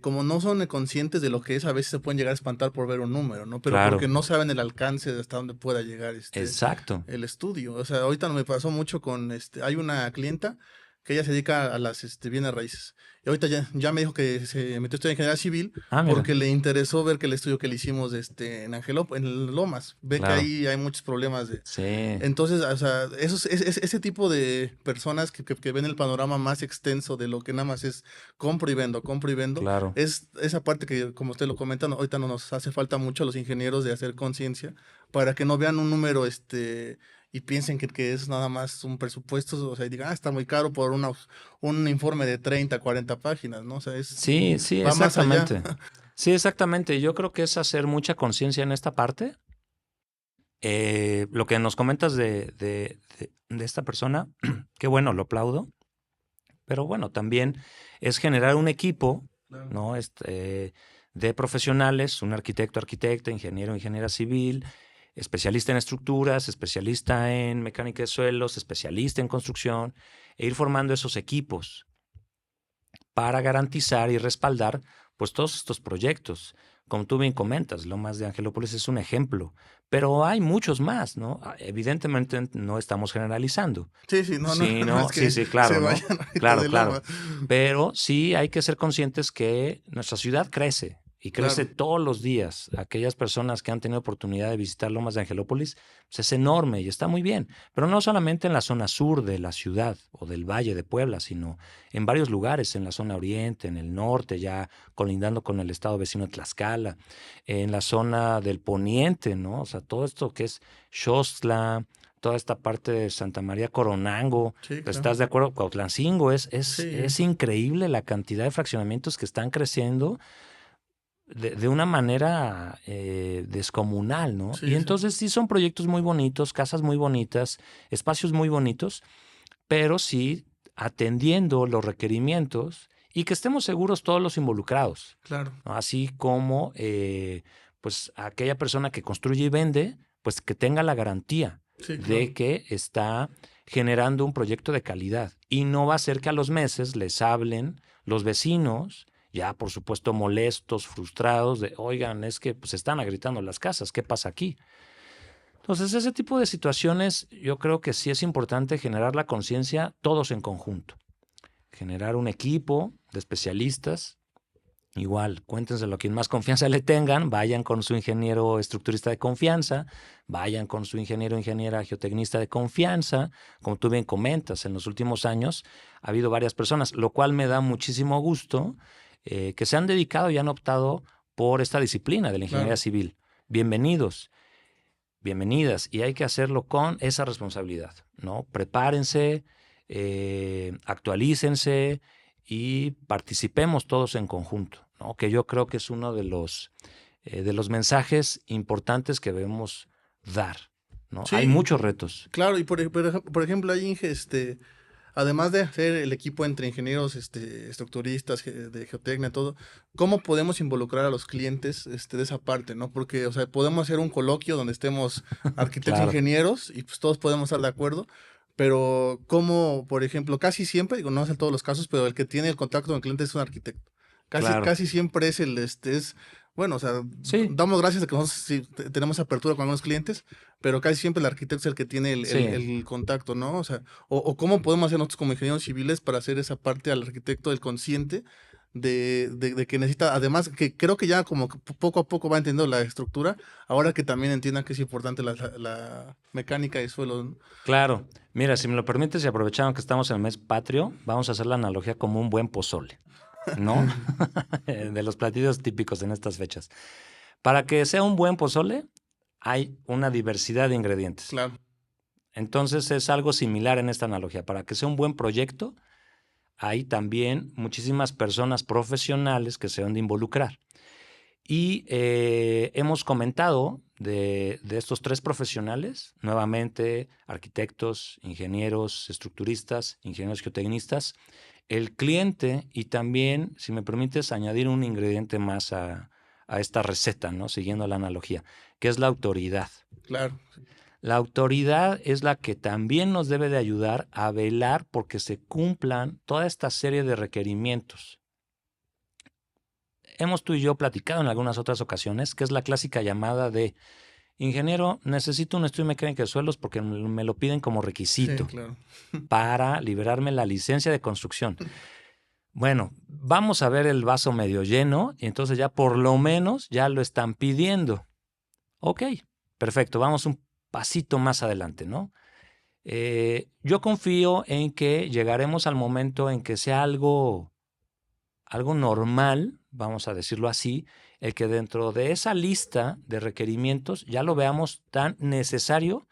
como no son conscientes de lo que es, a veces se pueden llegar a espantar por ver un número, ¿no? Pero Claro, porque no saben el alcance de hasta dónde pueda llegar exacto. el estudio. O sea, ahorita me pasó mucho con, hay una clienta que ella se dedica a las, bienes raíces. Y ahorita ya me dijo que se metió a estudiar ingeniería civil Ah, mira, porque le interesó ver que el estudio que le hicimos, en Lomas, ve que claro. ahí hay muchos problemas de... Sí, Entonces, o sea, ese tipo de personas que ven el panorama más extenso de lo que nada más es compro y vendo, claro. es esa parte que, como usted lo comenta, ahorita no nos hace falta mucho a los ingenieros de hacer conciencia para que no vean un número, y piensen que es nada más un presupuesto, o sea, y digan: ah, está muy caro por un informe de 30, 40 páginas, ¿no? O sea, Sí, sí, va más allá. exactamente. Sí, exactamente. Yo creo que es hacer mucha conciencia en esta parte. Lo que nos comentas de esta persona, qué bueno, lo aplaudo. Pero bueno, también es generar un equipo, Claro. ¿no? De profesionales, un arquitecto, arquitecta, ingeniero, ingeniera civil, especialista en estructuras, especialista en mecánica de suelos, especialista en construcción, e ir formando esos equipos para garantizar y respaldar pues todos estos proyectos. Como tú bien comentas, Lomas de Angelópolis es un ejemplo, pero hay muchos más, ¿no? Evidentemente no estamos generalizando. Sí, sí, no es Sí, que sí, se claro, ¿no? vayan ahorita Claro, de claro. Loma. Pero sí hay que ser conscientes que nuestra ciudad crece y crece Claro. todos los días. Aquellas personas que han tenido oportunidad de visitar Lomas de Angelópolis, pues es enorme y está muy bien. Pero no solamente en la zona sur de la ciudad o del Valle de Puebla, sino en varios lugares, en la zona oriente, en el norte, ya colindando con el estado vecino de Tlaxcala, en la zona del poniente, ¿no? O sea, todo esto que es Xostla, toda esta parte de Santa María Coronango, Sí, pues, claro. ¿estás de acuerdo? Cuautlancingo, Sí, es increíble la cantidad de fraccionamientos que están creciendo de una manera descomunal, ¿no? Y sí, sí. entonces sí son proyectos muy bonitos, casas muy bonitas, espacios muy bonitos, pero sí atendiendo los requerimientos y que estemos seguros todos los involucrados, Claro. ¿no? Así como pues aquella persona que construye y vende, pues que tenga la garantía Sí, claro. de que está generando un proyecto de calidad y no va a ser que a los meses les hablen los vecinos, ya por supuesto molestos, frustrados, de, oigan, es que pues están agritando las casas, ¿qué pasa aquí? Entonces, ese tipo de situaciones yo creo que sí es importante generar la conciencia todos en conjunto, generar un equipo de especialistas. Igual, cuéntenselo a quien más confianza le tengan, vayan con su ingeniero estructurista de confianza, vayan con su ingeniero o ingeniera geotecnista de confianza. Como tú bien comentas, en los últimos años ha habido varias personas, lo cual me da muchísimo gusto que se han dedicado y han optado por esta disciplina de la ingeniería Claro. civil. Bienvenidos, bienvenidas, y hay que hacerlo con esa responsabilidad, ¿no? Prepárense, actualícense y participemos todos en conjunto, ¿no? Que yo creo que es uno de los mensajes importantes que debemos dar, ¿no? Hay Sí, muchos retos. claro. Y por ejemplo, ahí, Inge, además de hacer el equipo entre ingenieros, estructuristas, de geotecnia, todo, ¿cómo podemos involucrar a los clientes, de esa parte, ¿no? Porque, o sea, podemos hacer un coloquio donde estemos arquitectos, Claro, ingenieros, y pues todos podemos estar de acuerdo, pero ¿cómo, por ejemplo, casi siempre, digo, no es en todos los casos, pero el que tiene el contacto con el cliente es un arquitecto? claro. Casi siempre es bueno, o sea, Sí, damos gracias de que nosotros sí tenemos apertura con algunos clientes, pero casi siempre el arquitecto es el que tiene sí. el contacto, ¿no? O sea, o cómo podemos hacer nosotros como ingenieros civiles para hacer esa parte al arquitecto del consciente de que necesita, además, que creo que ya como que poco a poco va entendiendo la estructura, ahora que también entiendan que es importante la mecánica de suelo, ¿no? Claro. Mira, si me lo permites y aprovechando que estamos en el mes patrio, vamos a hacer la analogía como un buen pozole, ¿no? De los platillos típicos en estas fechas. Para que sea un buen pozole, hay una diversidad de ingredientes. Claro, Entonces es algo similar en esta analogía. Para que sea un buen proyecto, hay también muchísimas personas profesionales que se han de involucrar. Y hemos comentado de estos tres profesionales, nuevamente arquitectos, ingenieros, estructuristas, ingenieros geotecnistas, el cliente y también, si me permites, añadir un ingrediente más a esta receta, ¿no? Siguiendo la analogía, que es la autoridad. claro, La autoridad es la que también nos debe de ayudar a velar porque se cumplan toda esta serie de requerimientos. Hemos tú y yo platicado en algunas otras ocasiones, que es la clásica llamada de ingeniero, necesito un estudio mecánico de suelos porque me lo piden como sí, requisito claro. para liberarme la licencia de construcción. Bueno, vamos a ver el vaso medio lleno y entonces ya por lo menos ya lo están pidiendo. Ok, perfecto, vamos un pasito más adelante, ¿no? Yo confío en que llegaremos al momento en que sea algo normal, vamos a decirlo así, el que dentro de esa lista de requerimientos ya lo veamos tan necesario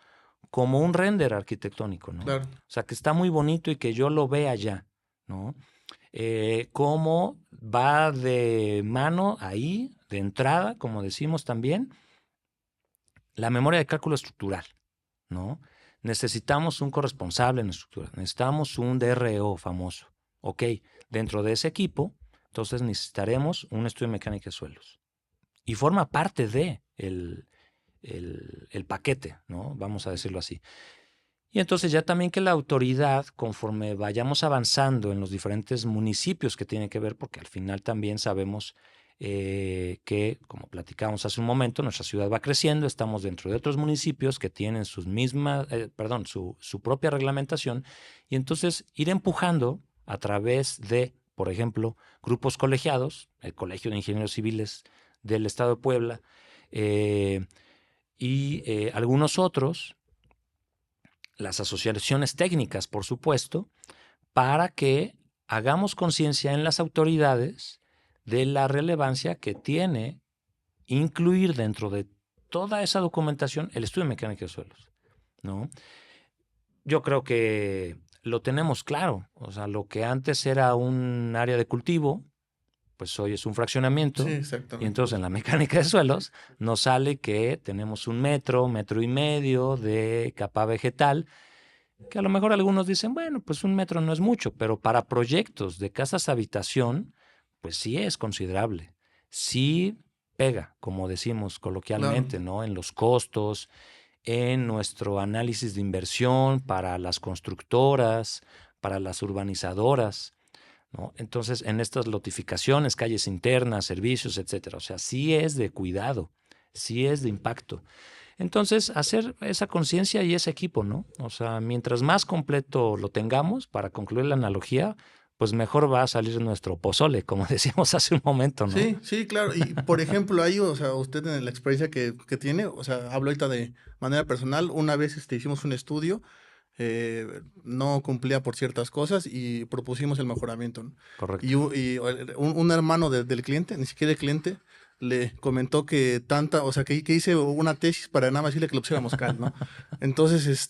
como un render arquitectónico, ¿no? Claro, O sea, que está muy bonito y que yo lo vea ya, ¿no? Cómo va de mano ahí, de entrada, como decimos también, la memoria de cálculo estructural, ¿no? Necesitamos un corresponsable en estructura, necesitamos un DRO famoso. Ok, dentro de ese equipo, entonces necesitaremos un estudio de mecánica de suelos. Y forma parte de el paquete, ¿no? Vamos a decirlo así. Y entonces ya también que la autoridad, conforme vayamos avanzando en los diferentes municipios que tienen que ver, porque al final también sabemos que, como platicábamos hace un momento, nuestra ciudad va creciendo, estamos dentro de otros municipios que tienen sus mismas, su propia reglamentación, y entonces ir empujando a través de por ejemplo, grupos colegiados, el Colegio de Ingenieros Civiles del Estado de Puebla, y algunos otros, las asociaciones técnicas, por supuesto, para que hagamos conciencia en las autoridades de la relevancia que tiene incluir dentro de toda esa documentación el estudio de mecánica de suelos, ¿no? Yo creo que lo tenemos claro. O sea, lo que antes era un área de cultivo, pues hoy es un fraccionamiento. Sí, Y exactamente. entonces en la mecánica de suelos nos sale que tenemos 1 metro, 1,5 metros de capa vegetal, que a lo mejor algunos dicen, bueno, pues 1 metro no es mucho, pero para proyectos de casas habitación, pues sí es considerable. Sí pega, como decimos coloquialmente, Claro. ¿no? En los costos, en nuestro análisis de inversión para las constructoras, para las urbanizadoras, ¿no? Entonces, en estas lotificaciones, calles internas, servicios, etcétera. O sea, sí es de cuidado, sí es de impacto. Entonces, hacer esa conciencia y ese equipo, ¿no? O sea, mientras más completo lo tengamos, para concluir la analogía, pues mejor va a salir nuestro pozole, como decíamos hace un momento, ¿no? Sí, sí, claro. Y por ejemplo, ahí, o sea, usted en la experiencia que tiene, o sea, hablo ahorita de manera personal, una vez hicimos un estudio, no cumplía por ciertas cosas y propusimos el mejoramiento, ¿no? Correcto. Un hermano del cliente, ni siquiera el cliente, le comentó que o sea, que hice una tesis para nada más decirle que lo pusiéramos cal, ¿no? Entonces,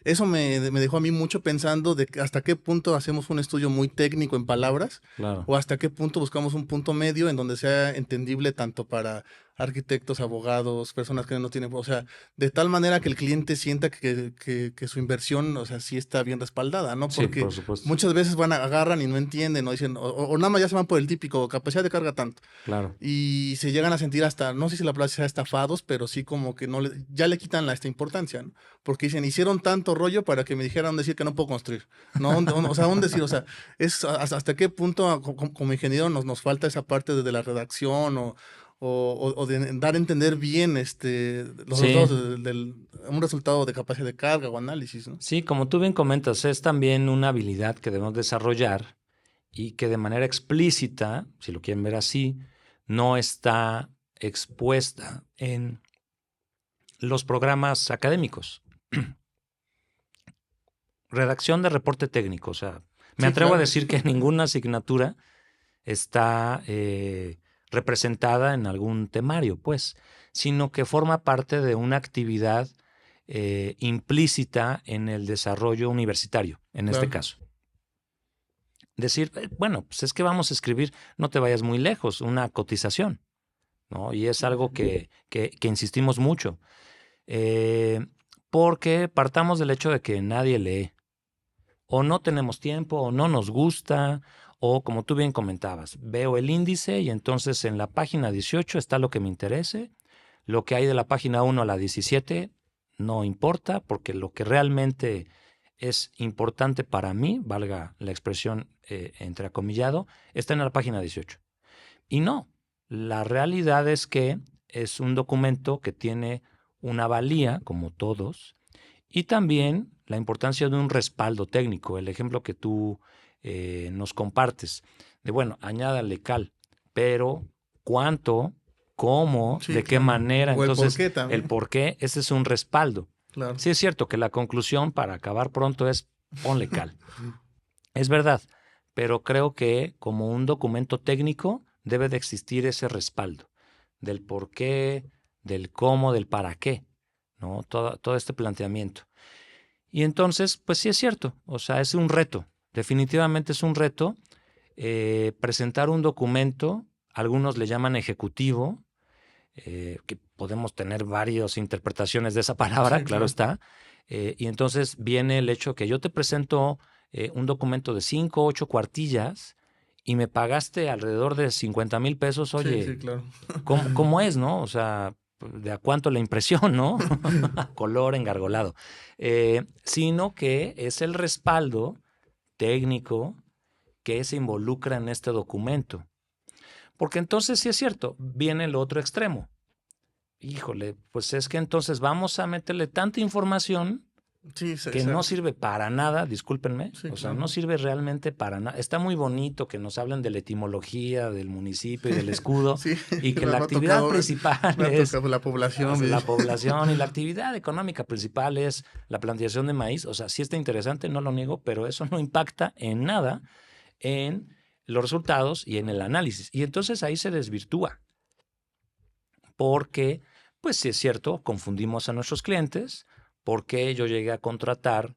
eso me dejó a mí mucho pensando de hasta qué punto hacemos un estudio muy técnico en palabras Claro. o hasta qué punto buscamos un punto medio en donde sea entendible tanto para arquitectos, abogados, personas que no tienen, o sea, de tal manera que el cliente sienta que su inversión, o sea, sí está bien respaldada, ¿no? Sí, Porque por supuesto. muchas veces agarran y no entienden, o dicen, o nada más ya se van por el típico, capacidad de carga tanto. Claro. Y se llegan a sentir hasta, no sé si la palabra sea estafados, pero sí como que ya le quitan esta importancia, ¿no? Porque dicen, hicieron tanto rollo para que me dijeran decir que no puedo construir, ¿no? O sea, un decir, o sea, es hasta qué punto como ingeniero nos falta esa parte de la redacción o de dar a entender bien los Sí. resultados un resultado de capacidad de carga o análisis, ¿no? Sí, como tú bien comentas, es también una habilidad que debemos desarrollar y que de manera explícita, si lo quieren ver así, no está expuesta en los programas académicos. Redacción de reporte técnico, o sea, me Sí, atrevo a claro. decir que ninguna asignatura está representada en algún temario, pues, sino que forma parte de una actividad implícita en el desarrollo universitario, en este Claro. caso. Decir, bueno, pues es que vamos a escribir, no te vayas muy lejos, una cotización, ¿no? Y es algo que insistimos mucho, porque partamos del hecho de que nadie lee, o no tenemos tiempo, o no nos gusta, o como tú bien comentabas, veo el índice y entonces en la página 18 está lo que me interese, lo que hay de la página 1 a la 17 no importa, porque lo que realmente es importante para mí, valga la expresión entrecomillado, está en la página 18. Y no, la realidad es que es un documento que tiene una valía, como todos, y también la importancia de un respaldo técnico. El ejemplo que tú nos compartes, de bueno, añádale cal, pero ¿cuánto? ¿Cómo? Sí, ¿De qué claro. manera? O el por Entonces, qué el también. por qué, ese es un respaldo. Claro. Sí es cierto que la conclusión para acabar pronto es ponle cal. Es verdad, pero creo que como un documento técnico debe de existir ese respaldo del por qué, del cómo, del para qué, ¿no? Todo este planteamiento. Y entonces, pues sí es cierto, o sea, es un reto, definitivamente es un reto presentar un documento, algunos le llaman ejecutivo, que podemos tener varias interpretaciones de esa palabra, Sí, claro claro. está, y entonces viene el hecho que yo te presento un documento de 5, 8 cuartillas y me pagaste alrededor de 50,000 pesos, Sí, oye, sí, claro. ¿cómo es, no? O sea, ¿de a cuánto la impresión, no? Color engargolado. Sino que es el respaldo técnico que se involucra en este documento. Porque entonces sí es cierto, viene el otro extremo. Híjole, pues es que entonces vamos a meterle tanta información Sí, que no exacto. sirve para nada, discúlpenme, Sí, o sea, claro. no sirve realmente para nada. Está muy bonito que nos hablen de la etimología del municipio y del escudo Sí, y que la me ha actividad tocado ver, principal me ha es tocado la población. la población y la actividad económica principal es la plantación de maíz. O sea, sí está interesante, no lo niego, pero eso no impacta en nada en los resultados y en el análisis. Y entonces ahí se desvirtúa porque, pues sí es cierto, confundimos a nuestros clientes porque yo llegué a contratar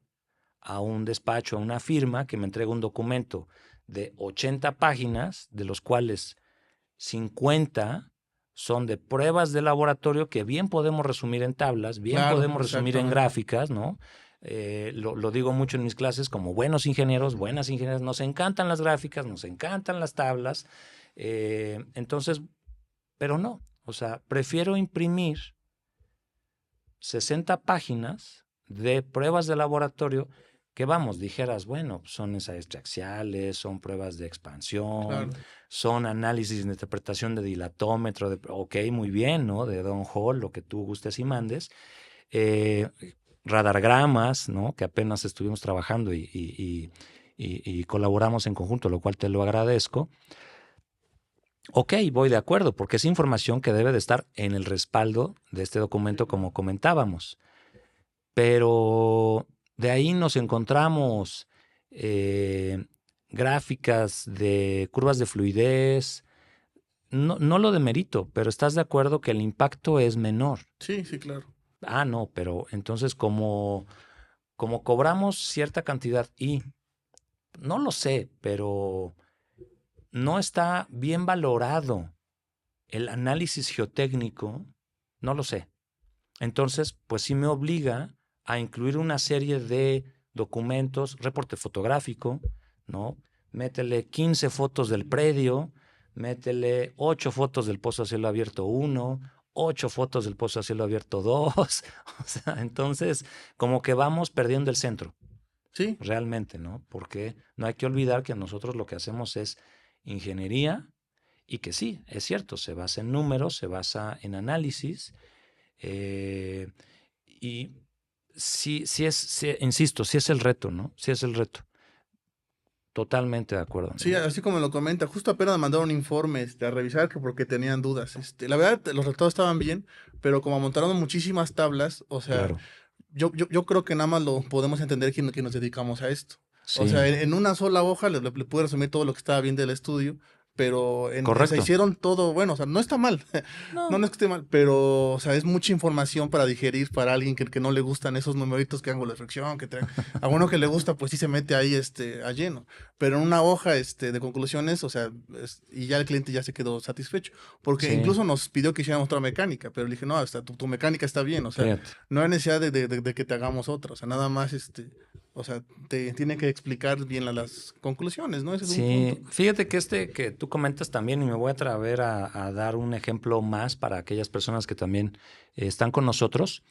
a un despacho, a una firma que me entrega un documento de 80 páginas, de los cuales 50 son de pruebas de laboratorio que bien podemos resumir en tablas, bien Claro, podemos resumir en exactamente. gráficas, ¿no? Lo digo mucho en mis clases como buenos ingenieros, buenas ingenieras, nos encantan las gráficas, nos encantan las tablas, entonces, pero no, o sea, prefiero imprimir 60 páginas de pruebas de laboratorio que, vamos, dijeras, bueno, son ensayos axiales, son pruebas de expansión, Claro. son análisis de interpretación de dilatómetro, ok, muy bien, ¿no? De Don Hall, lo que tú gustes y mandes. Eh, Radargramas, ¿no? Que apenas estuvimos trabajando y colaboramos en conjunto, lo cual te lo agradezco. Ok, voy de acuerdo, porque es información que debe de estar en el respaldo de este documento, como comentábamos. Pero de ahí nos encontramos eh, gráficas de curvas de fluidez. No, no lo demerito, pero estás de acuerdo que el impacto es menor. Sí, sí, claro. Ah, no, pero entonces como cobramos cierta cantidad y no lo sé, pero no está bien valorado el análisis geotécnico, no lo sé. Entonces, pues sí me obliga a incluir una serie de documentos, reporte fotográfico, ¿no? Métele 15 fotos del predio, métele 8 fotos del pozo a cielo abierto 1, 8 fotos del pozo a cielo abierto 2. O sea, entonces, como que vamos perdiendo el centro, Sí, realmente, ¿no? Porque no hay que olvidar que nosotros lo que hacemos es ingeniería y que sí, es cierto, se basa en números, se basa en análisis, eh, y insisto, sí es el reto, ¿no? Sí es el reto. Totalmente de acuerdo, sí, amigo. así como lo comenta, justo apenas me mandaron un informe a revisar que porque tenían dudas. La verdad, los resultados estaban bien, pero como montaron muchísimas tablas, o sea, Claro. yo creo que nada más lo podemos entender quien nos dedicamos a esto. O sea, Sí, en una sola hoja le pude resumir todo lo que estaba bien del estudio, pero se correcto. hicieron todo, bueno, o sea, no está mal, no, No, no es que esté mal, pero, o sea, es mucha información para digerir para alguien que no le gustan esos numeritos que ángulo de fricción, que traen. A uno que le gusta, pues sí se mete ahí, a lleno, pero en una hoja, de conclusiones, o sea, y ya el cliente ya se quedó satisfecho, porque sí, incluso nos pidió que hiciéramos otra mecánica, pero le dije, no, hasta tu mecánica está bien, o sea, fíjate. no hay necesidad de que te hagamos otra, o sea, nada más, o sea, te tiene que explicar bien las conclusiones, ¿no? Ese es un punto. Sí, fíjate que que tú comentas también, y me voy a atrever a dar un ejemplo más para aquellas personas que también están con nosotros.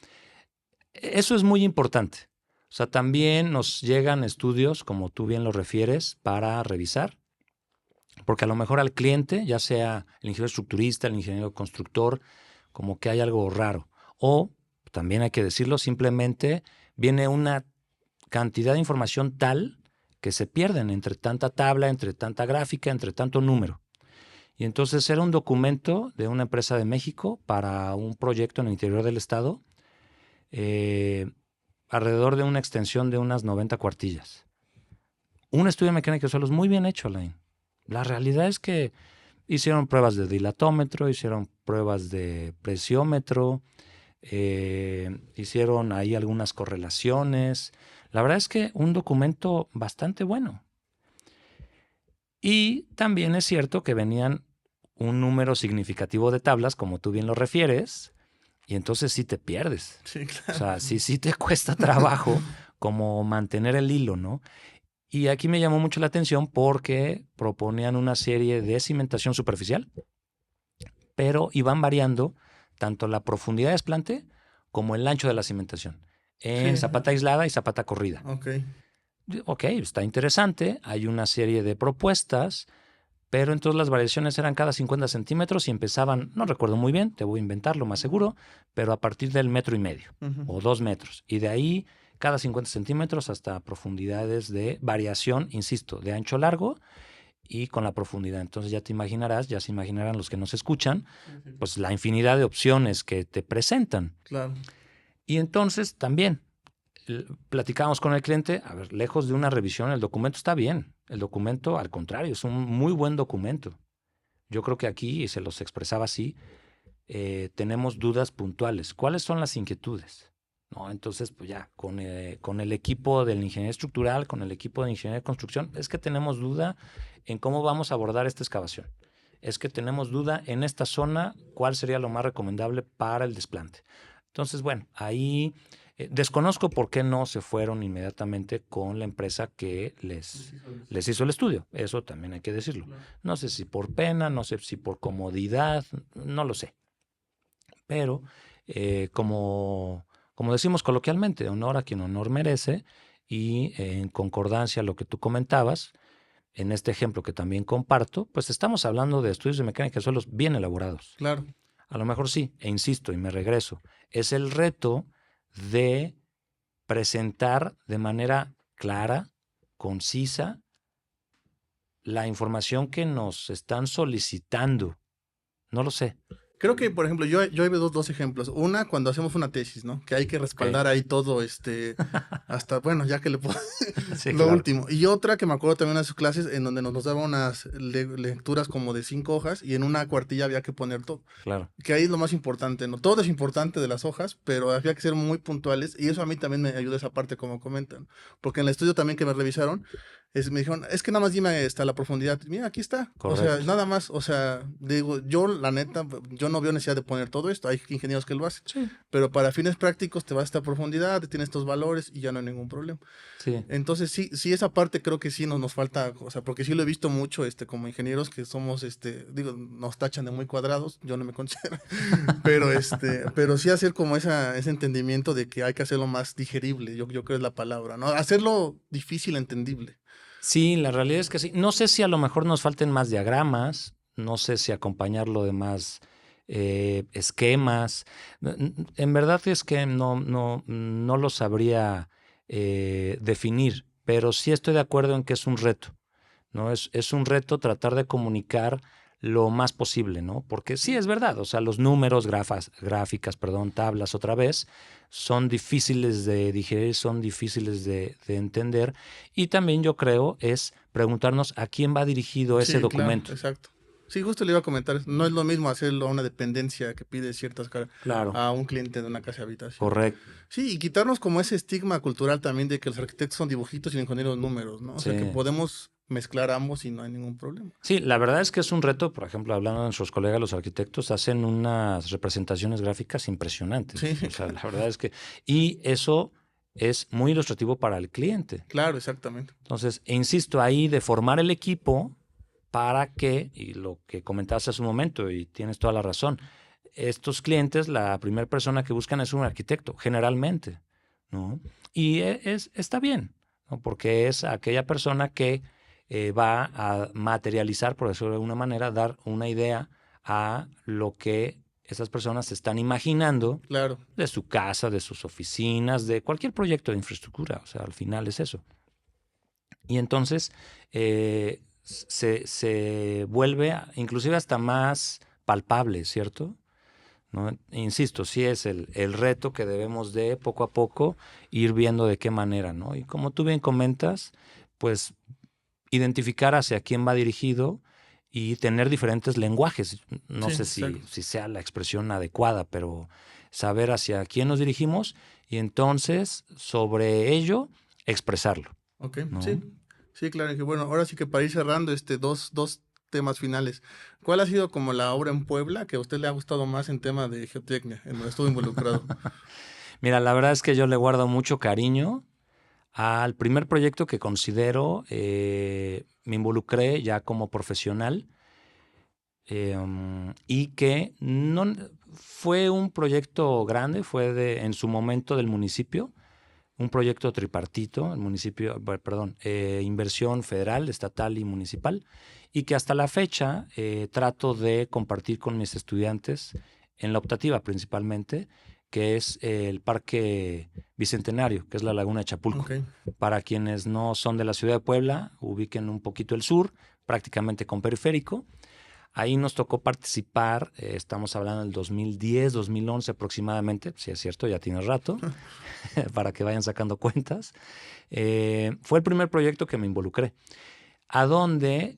Eso es muy importante. O sea, también nos llegan estudios, como tú bien lo refieres, para revisar. Porque a lo mejor al cliente, ya sea el ingeniero estructurista, el ingeniero constructor, como que hay algo raro. O, también hay que decirlo, simplemente viene una cantidad de información tal que se pierden entre tanta tabla, entre tanta gráfica, entre tanto número. Y entonces era un documento de una empresa de México para un proyecto en el interior del estado, eh, alrededor de una extensión de unas 90 cuartillas. Un estudio de mecánica de suelos muy bien hecho, Alain. La realidad es que hicieron pruebas de dilatómetro, hicieron pruebas de presiómetro, hicieron ahí algunas correlaciones. La verdad es que un documento bastante bueno. Y también es cierto que venían un número significativo de tablas, como tú bien lo refieres, y entonces sí te pierdes. Sí, O claro. sea, sí te cuesta trabajo como mantener el hilo, ¿no? Y aquí me llamó mucho la atención porque proponían una serie de cimentación superficial, pero iban variando tanto la profundidad de desplante como el ancho de la cimentación Sí, en zapata aislada y zapata corrida. ok. Ok, está interesante, hay una serie de propuestas, pero entonces las variaciones eran cada 50 centímetros y empezaban, no recuerdo muy bien, te voy a inventar lo más seguro, pero a partir del metro y medio Ujú. o 2 metros. Y de ahí cada 50 centímetros hasta profundidades de variación, insisto, de ancho largo y con la profundidad. Entonces ya se imaginarán los que nos escuchan, pues la infinidad de opciones que te presentan. Claro. Y entonces también platicamos con el cliente, a ver, lejos de una revisión, el documento está bien. El documento, al contrario, es un muy buen documento. Yo creo que aquí, y se los expresaba así, tenemos dudas puntuales. ¿Cuáles son las inquietudes? ¿No? Entonces, pues ya, con el equipo del ingeniero estructural, con el equipo de ingeniería de construcción, es que tenemos duda en cómo vamos a abordar esta excavación. Es que tenemos duda en esta zona, cuál sería lo más recomendable para el desplante. Entonces, bueno, ahí desconozco por qué no se fueron inmediatamente con la empresa que les hizo el estudio. Eso también hay que decirlo. No sé si por pena, no sé si por comodidad, no lo sé. Pero como decimos coloquialmente, honor a quien honor merece, y en concordancia a lo que tú comentabas, en este ejemplo que también comparto, pues estamos hablando de estudios de mecánica de suelos bien elaborados. Claro. A lo mejor sí, e insisto y me regreso, es el reto de presentar de manera clara, concisa, la información que nos están solicitando. No lo sé. Creo que, por ejemplo, yo veo dos ejemplos. Una, cuando hacemos una tesis, ¿no? Que hay que respaldar ahí todo, hasta, bueno, ya que le puedo... Sí, lo claro. último. Y otra que me acuerdo también de sus clases, en donde nos daba unas lecturas como de 5 hojas, y en una cuartilla había que poner todo. Claro. Que ahí es lo más importante, ¿no? Todo es importante de las hojas, pero había que ser muy puntuales, y eso a mí también me ayuda esa parte, como comentan. Porque en el estudio también que me revisaron, me dijeron, es que nada más dime la profundidad. Mira, aquí está. Correcto. O sea, nada más, o sea, digo, yo la neta, yo no veo necesidad de poner todo esto. Hay ingenieros que lo hacen. Sí. Pero para fines prácticos te vas a esta profundidad, tienes estos valores y ya no hay ningún problema. Sí. Entonces, sí, esa parte creo que sí nos falta, o sea, porque sí lo he visto mucho, como ingenieros que somos, digo, nos tachan de muy cuadrados, yo no me considero, pero sí hacer como ese entendimiento de que hay que hacerlo más digerible, yo creo es la palabra, ¿no? Hacerlo difícil, entendible. Sí, la realidad es que sí. No sé si a lo mejor nos falten más diagramas, no sé si acompañarlo de más esquemas. En verdad es que no lo sabría definir, pero sí estoy de acuerdo en que es un reto, ¿no? Es un reto tratar de comunicar lo más posible, ¿no? Porque sí es verdad, o sea, los números, gráficas, tablas otra vez, son difíciles de digerir, son difíciles de entender. Y también yo creo es preguntarnos a quién va dirigido ese documento. Claro, exacto. Sí, justo le iba a comentar, no es lo mismo hacerlo a una dependencia que pide ciertas Claro. a un cliente de una casa de habitación. Correcto. Sí, y quitarnos como ese estigma cultural también de que los arquitectos son dibujitos y los ingenieros números, ¿no? O sea, que podemos mezclar ambos y no hay ningún problema. Sí, la verdad es que es un reto, por ejemplo, hablando de nuestros colegas los arquitectos, hacen unas representaciones gráficas impresionantes. Sí. O sea, la verdad es que... Y eso es muy ilustrativo para el cliente. Claro, exactamente. Entonces, insisto, ahí de formar el equipo para que, y lo que comentaste hace un momento, y tienes toda la razón, estos clientes, la primera persona que buscan es un arquitecto, generalmente, ¿no? Y está bien, ¿no? Porque es aquella persona que va a materializar, por decirlo de alguna manera, dar una idea a lo que esas personas se están imaginando. Claro. De su casa, de sus oficinas, de cualquier proyecto de infraestructura. O sea, al final es eso. Y entonces se vuelve inclusive hasta más palpable, ¿cierto? ¿No? Insisto, sí es el reto que debemos de poco a poco ir viendo de qué manera, ¿no? Y como tú bien comentas, pues identificar hacia quién va dirigido y tener diferentes lenguajes. No sé si sea la expresión adecuada, pero saber hacia quién nos dirigimos y entonces sobre ello expresarlo. Ok, ¿no? Sí, claro. Que bueno, ahora sí que para ir cerrando dos temas finales. ¿Cuál ha sido como la obra en Puebla que a usted le ha gustado más en tema de geotecnia, en donde estuvo involucrado? Mira, la verdad es que yo le guardo mucho cariño al primer proyecto que considero, me involucré ya como profesional y que no fue un proyecto grande, fue en su momento del municipio, un proyecto tripartito, el municipio, perdón, inversión federal, estatal y municipal, y que hasta la fecha trato de compartir con mis estudiantes, en la optativa principalmente, que es el Parque Bicentenario, que es la Laguna de Chapulco. Ok. Para quienes no son de la ciudad de Puebla, ubiquen un poquito el sur, prácticamente con periférico. Ahí nos tocó participar, estamos hablando del 2010, 2011 aproximadamente, si es cierto, ya tiene rato, para que vayan sacando cuentas. Fue el primer proyecto que me involucré, a donde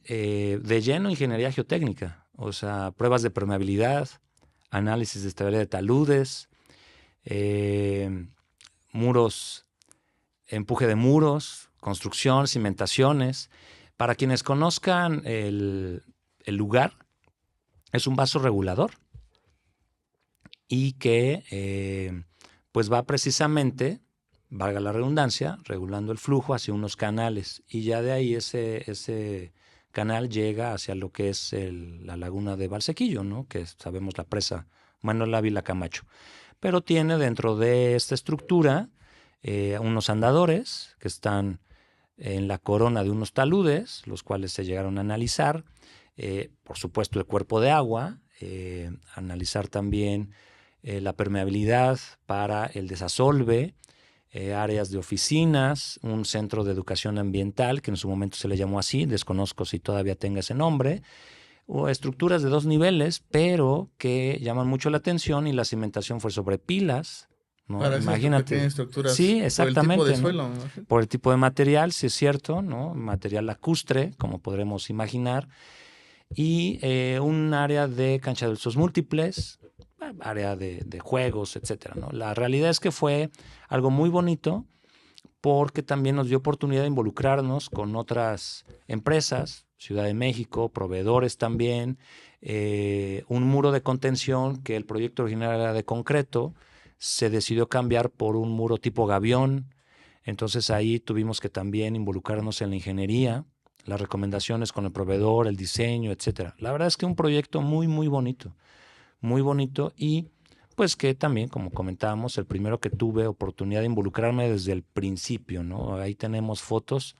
de lleno ingeniería geotécnica, o sea, pruebas de permeabilidad, análisis de estabilidad de taludes, muros, empuje de muros, construcción, cimentaciones. Para quienes conozcan el lugar, es un vaso regulador y que pues va precisamente, valga la redundancia, regulando el flujo hacia unos canales y ya de ahí ese canal llega hacia lo que es la laguna de Valsequillo, ¿no? Que sabemos la presa Manuel Ávila Camacho. Pero tiene dentro de esta estructura unos andadores que están en la corona de unos taludes, los cuales se llegaron a analizar. Por supuesto, el cuerpo de agua, analizar también la permeabilidad para el desasolve, áreas de oficinas, un centro de educación ambiental, que en su momento se le llamó así, desconozco si todavía tenga ese nombre, o estructuras de 2 niveles, pero que llaman mucho la atención y la cimentación fue sobre pilas, ¿no? Para esas Imagínate. pequeñas estructuras, Sí, por el tipo de exactamente, ¿no? suelo, me imagino. Por el tipo de material, sí es cierto, ¿no? Material lacustre, como podremos imaginar, y un área de cancha de usos múltiples, área de juegos, etcétera, ¿no? La realidad es que fue algo muy bonito porque también nos dio oportunidad de involucrarnos con otras empresas, Ciudad de México, proveedores también, un muro de contención que el proyecto original era de concreto, se decidió cambiar por un muro tipo gavión, entonces ahí tuvimos que también involucrarnos en la ingeniería, las recomendaciones con el proveedor, el diseño, etcétera. La verdad es que un proyecto muy bonito y pues que también, como comentábamos, el primero que tuve oportunidad de involucrarme desde el principio, ¿no? Ahí tenemos fotos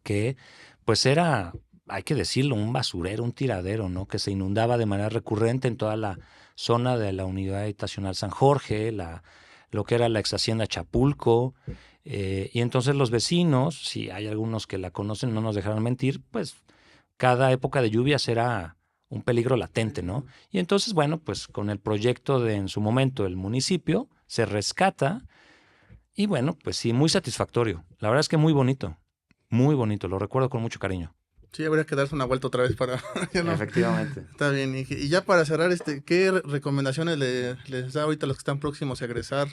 que pues era, hay que decirlo, un basurero, un tiradero, ¿no? Que se inundaba de manera recurrente en toda la zona de la Unidad Habitacional San Jorge, lo que era la ex hacienda Chapulco, y entonces los vecinos, si hay algunos que la conocen, no nos dejarán mentir, pues cada época de lluvias era un peligro latente, ¿no? Y entonces, bueno, pues con el proyecto de en su momento el municipio se rescata y bueno, pues sí, muy satisfactorio. La verdad es que muy bonito, lo recuerdo con mucho cariño. Sí, habría que darse una vuelta otra vez para... ya no. Efectivamente. Está bien. Y ya para cerrar, ¿qué recomendaciones les da ahorita a los que están próximos a egresar?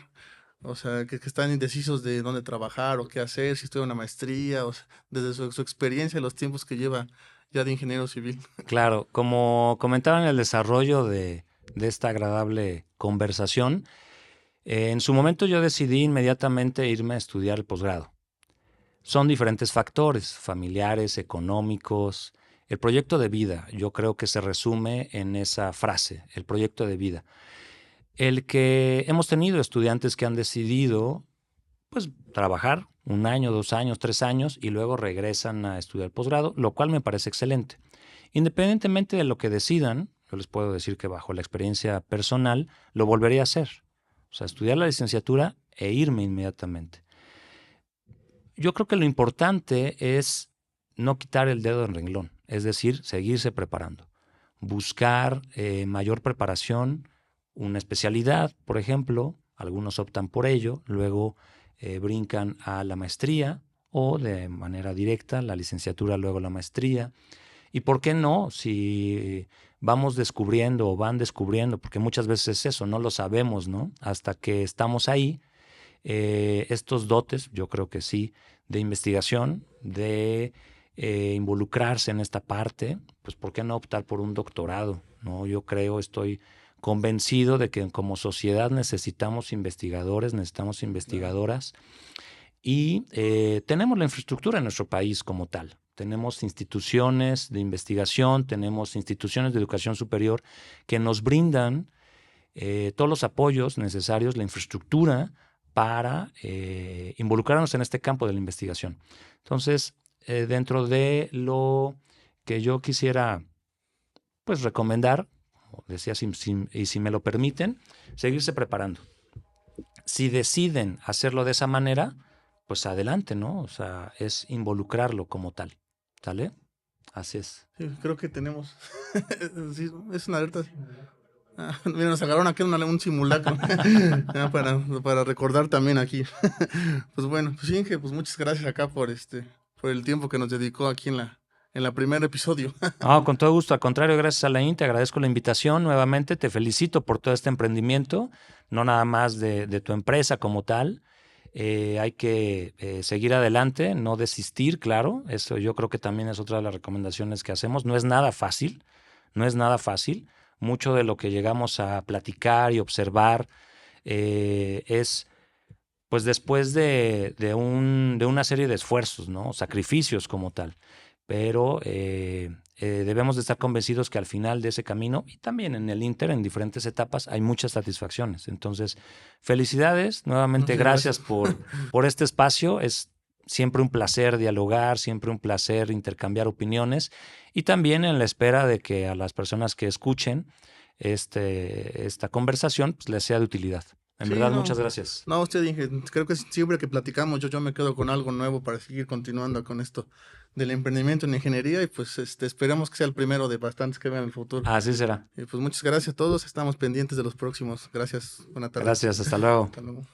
O sea, que están indecisos de dónde trabajar o qué hacer, si estudia una maestría, o sea, desde su experiencia, los tiempos que lleva ya de ingeniero civil. Claro, como comentaba en el desarrollo de esta agradable conversación, en su momento yo decidí inmediatamente irme a estudiar el posgrado. Son diferentes factores, familiares, económicos. El proyecto de vida, yo creo que se resume en esa frase, el proyecto de vida. El que hemos tenido estudiantes que han decidido, pues, trabajar 1 año, 2 años, 3 años y luego regresan a estudiar posgrado, lo cual me parece excelente. Independientemente de lo que decidan, yo les puedo decir que bajo la experiencia personal lo volvería a hacer. O sea, estudiar la licenciatura e irme inmediatamente. Yo creo que lo importante es no quitar el dedo del renglón, es decir, seguirse preparando, buscar mayor preparación, una especialidad, por ejemplo, algunos optan por ello, luego brincan a la maestría o de manera directa la licenciatura, luego la maestría. ¿Y por qué no? Si vamos descubriendo o van descubriendo, porque muchas veces es eso, no lo sabemos, ¿no? Hasta que estamos ahí, estos dotes, yo creo que sí, de investigación, de involucrarse en esta parte, pues ¿por qué no optar por un doctorado? ¿No? Yo creo, estoy convencido de que como sociedad necesitamos investigadores, necesitamos investigadoras y tenemos la infraestructura en nuestro país como tal. Tenemos instituciones de investigación, tenemos instituciones de educación superior que nos brindan todos los apoyos necesarios, la infraestructura para involucrarnos en este campo de la investigación. Entonces, dentro de lo que yo quisiera pues recomendar, decía, y si me lo permiten, seguirse preparando. Si deciden hacerlo de esa manera, pues adelante, ¿no? O sea, es involucrarlo como tal, ¿sale? Así es. Sí, creo que tenemos. Sí, es una alerta. Mira, nos agarraron aquí un simulacro. Ya para recordar también aquí. Pues bueno, pues Inge, pues muchas gracias acá por el tiempo que nos dedicó aquí en la primer episodio. No, con todo gusto. Al contrario, gracias a Alain, te agradezco la invitación nuevamente. Te felicito por todo este emprendimiento, no nada más de tu empresa como tal. Hay que seguir adelante, no desistir, claro. Eso yo creo que también es otra de las recomendaciones que hacemos. No es nada fácil, no es nada fácil. Mucho de lo que llegamos a platicar y observar es pues después de una serie de esfuerzos, ¿no? Sacrificios como tal. Pero debemos de estar convencidos que al final de ese camino y también en el Inter, en diferentes etapas, hay muchas satisfacciones. Entonces, felicidades, nuevamente Muchas gracias gracias. por este espacio. Es siempre un placer dialogar, siempre un placer intercambiar opiniones y también en la espera de que a las personas que escuchen esta conversación pues, les sea de utilidad. En Sí, verdad, no. muchas gracias. No, usted dije, creo que siempre que platicamos yo me quedo con algo nuevo para seguir continuando con esto del emprendimiento en ingeniería y pues esperemos que sea el primero de bastantes que vean el futuro. Así será. Y pues muchas gracias a todos, estamos pendientes de los próximos. Gracias, buena tarde. Gracias, hasta luego. Hasta luego.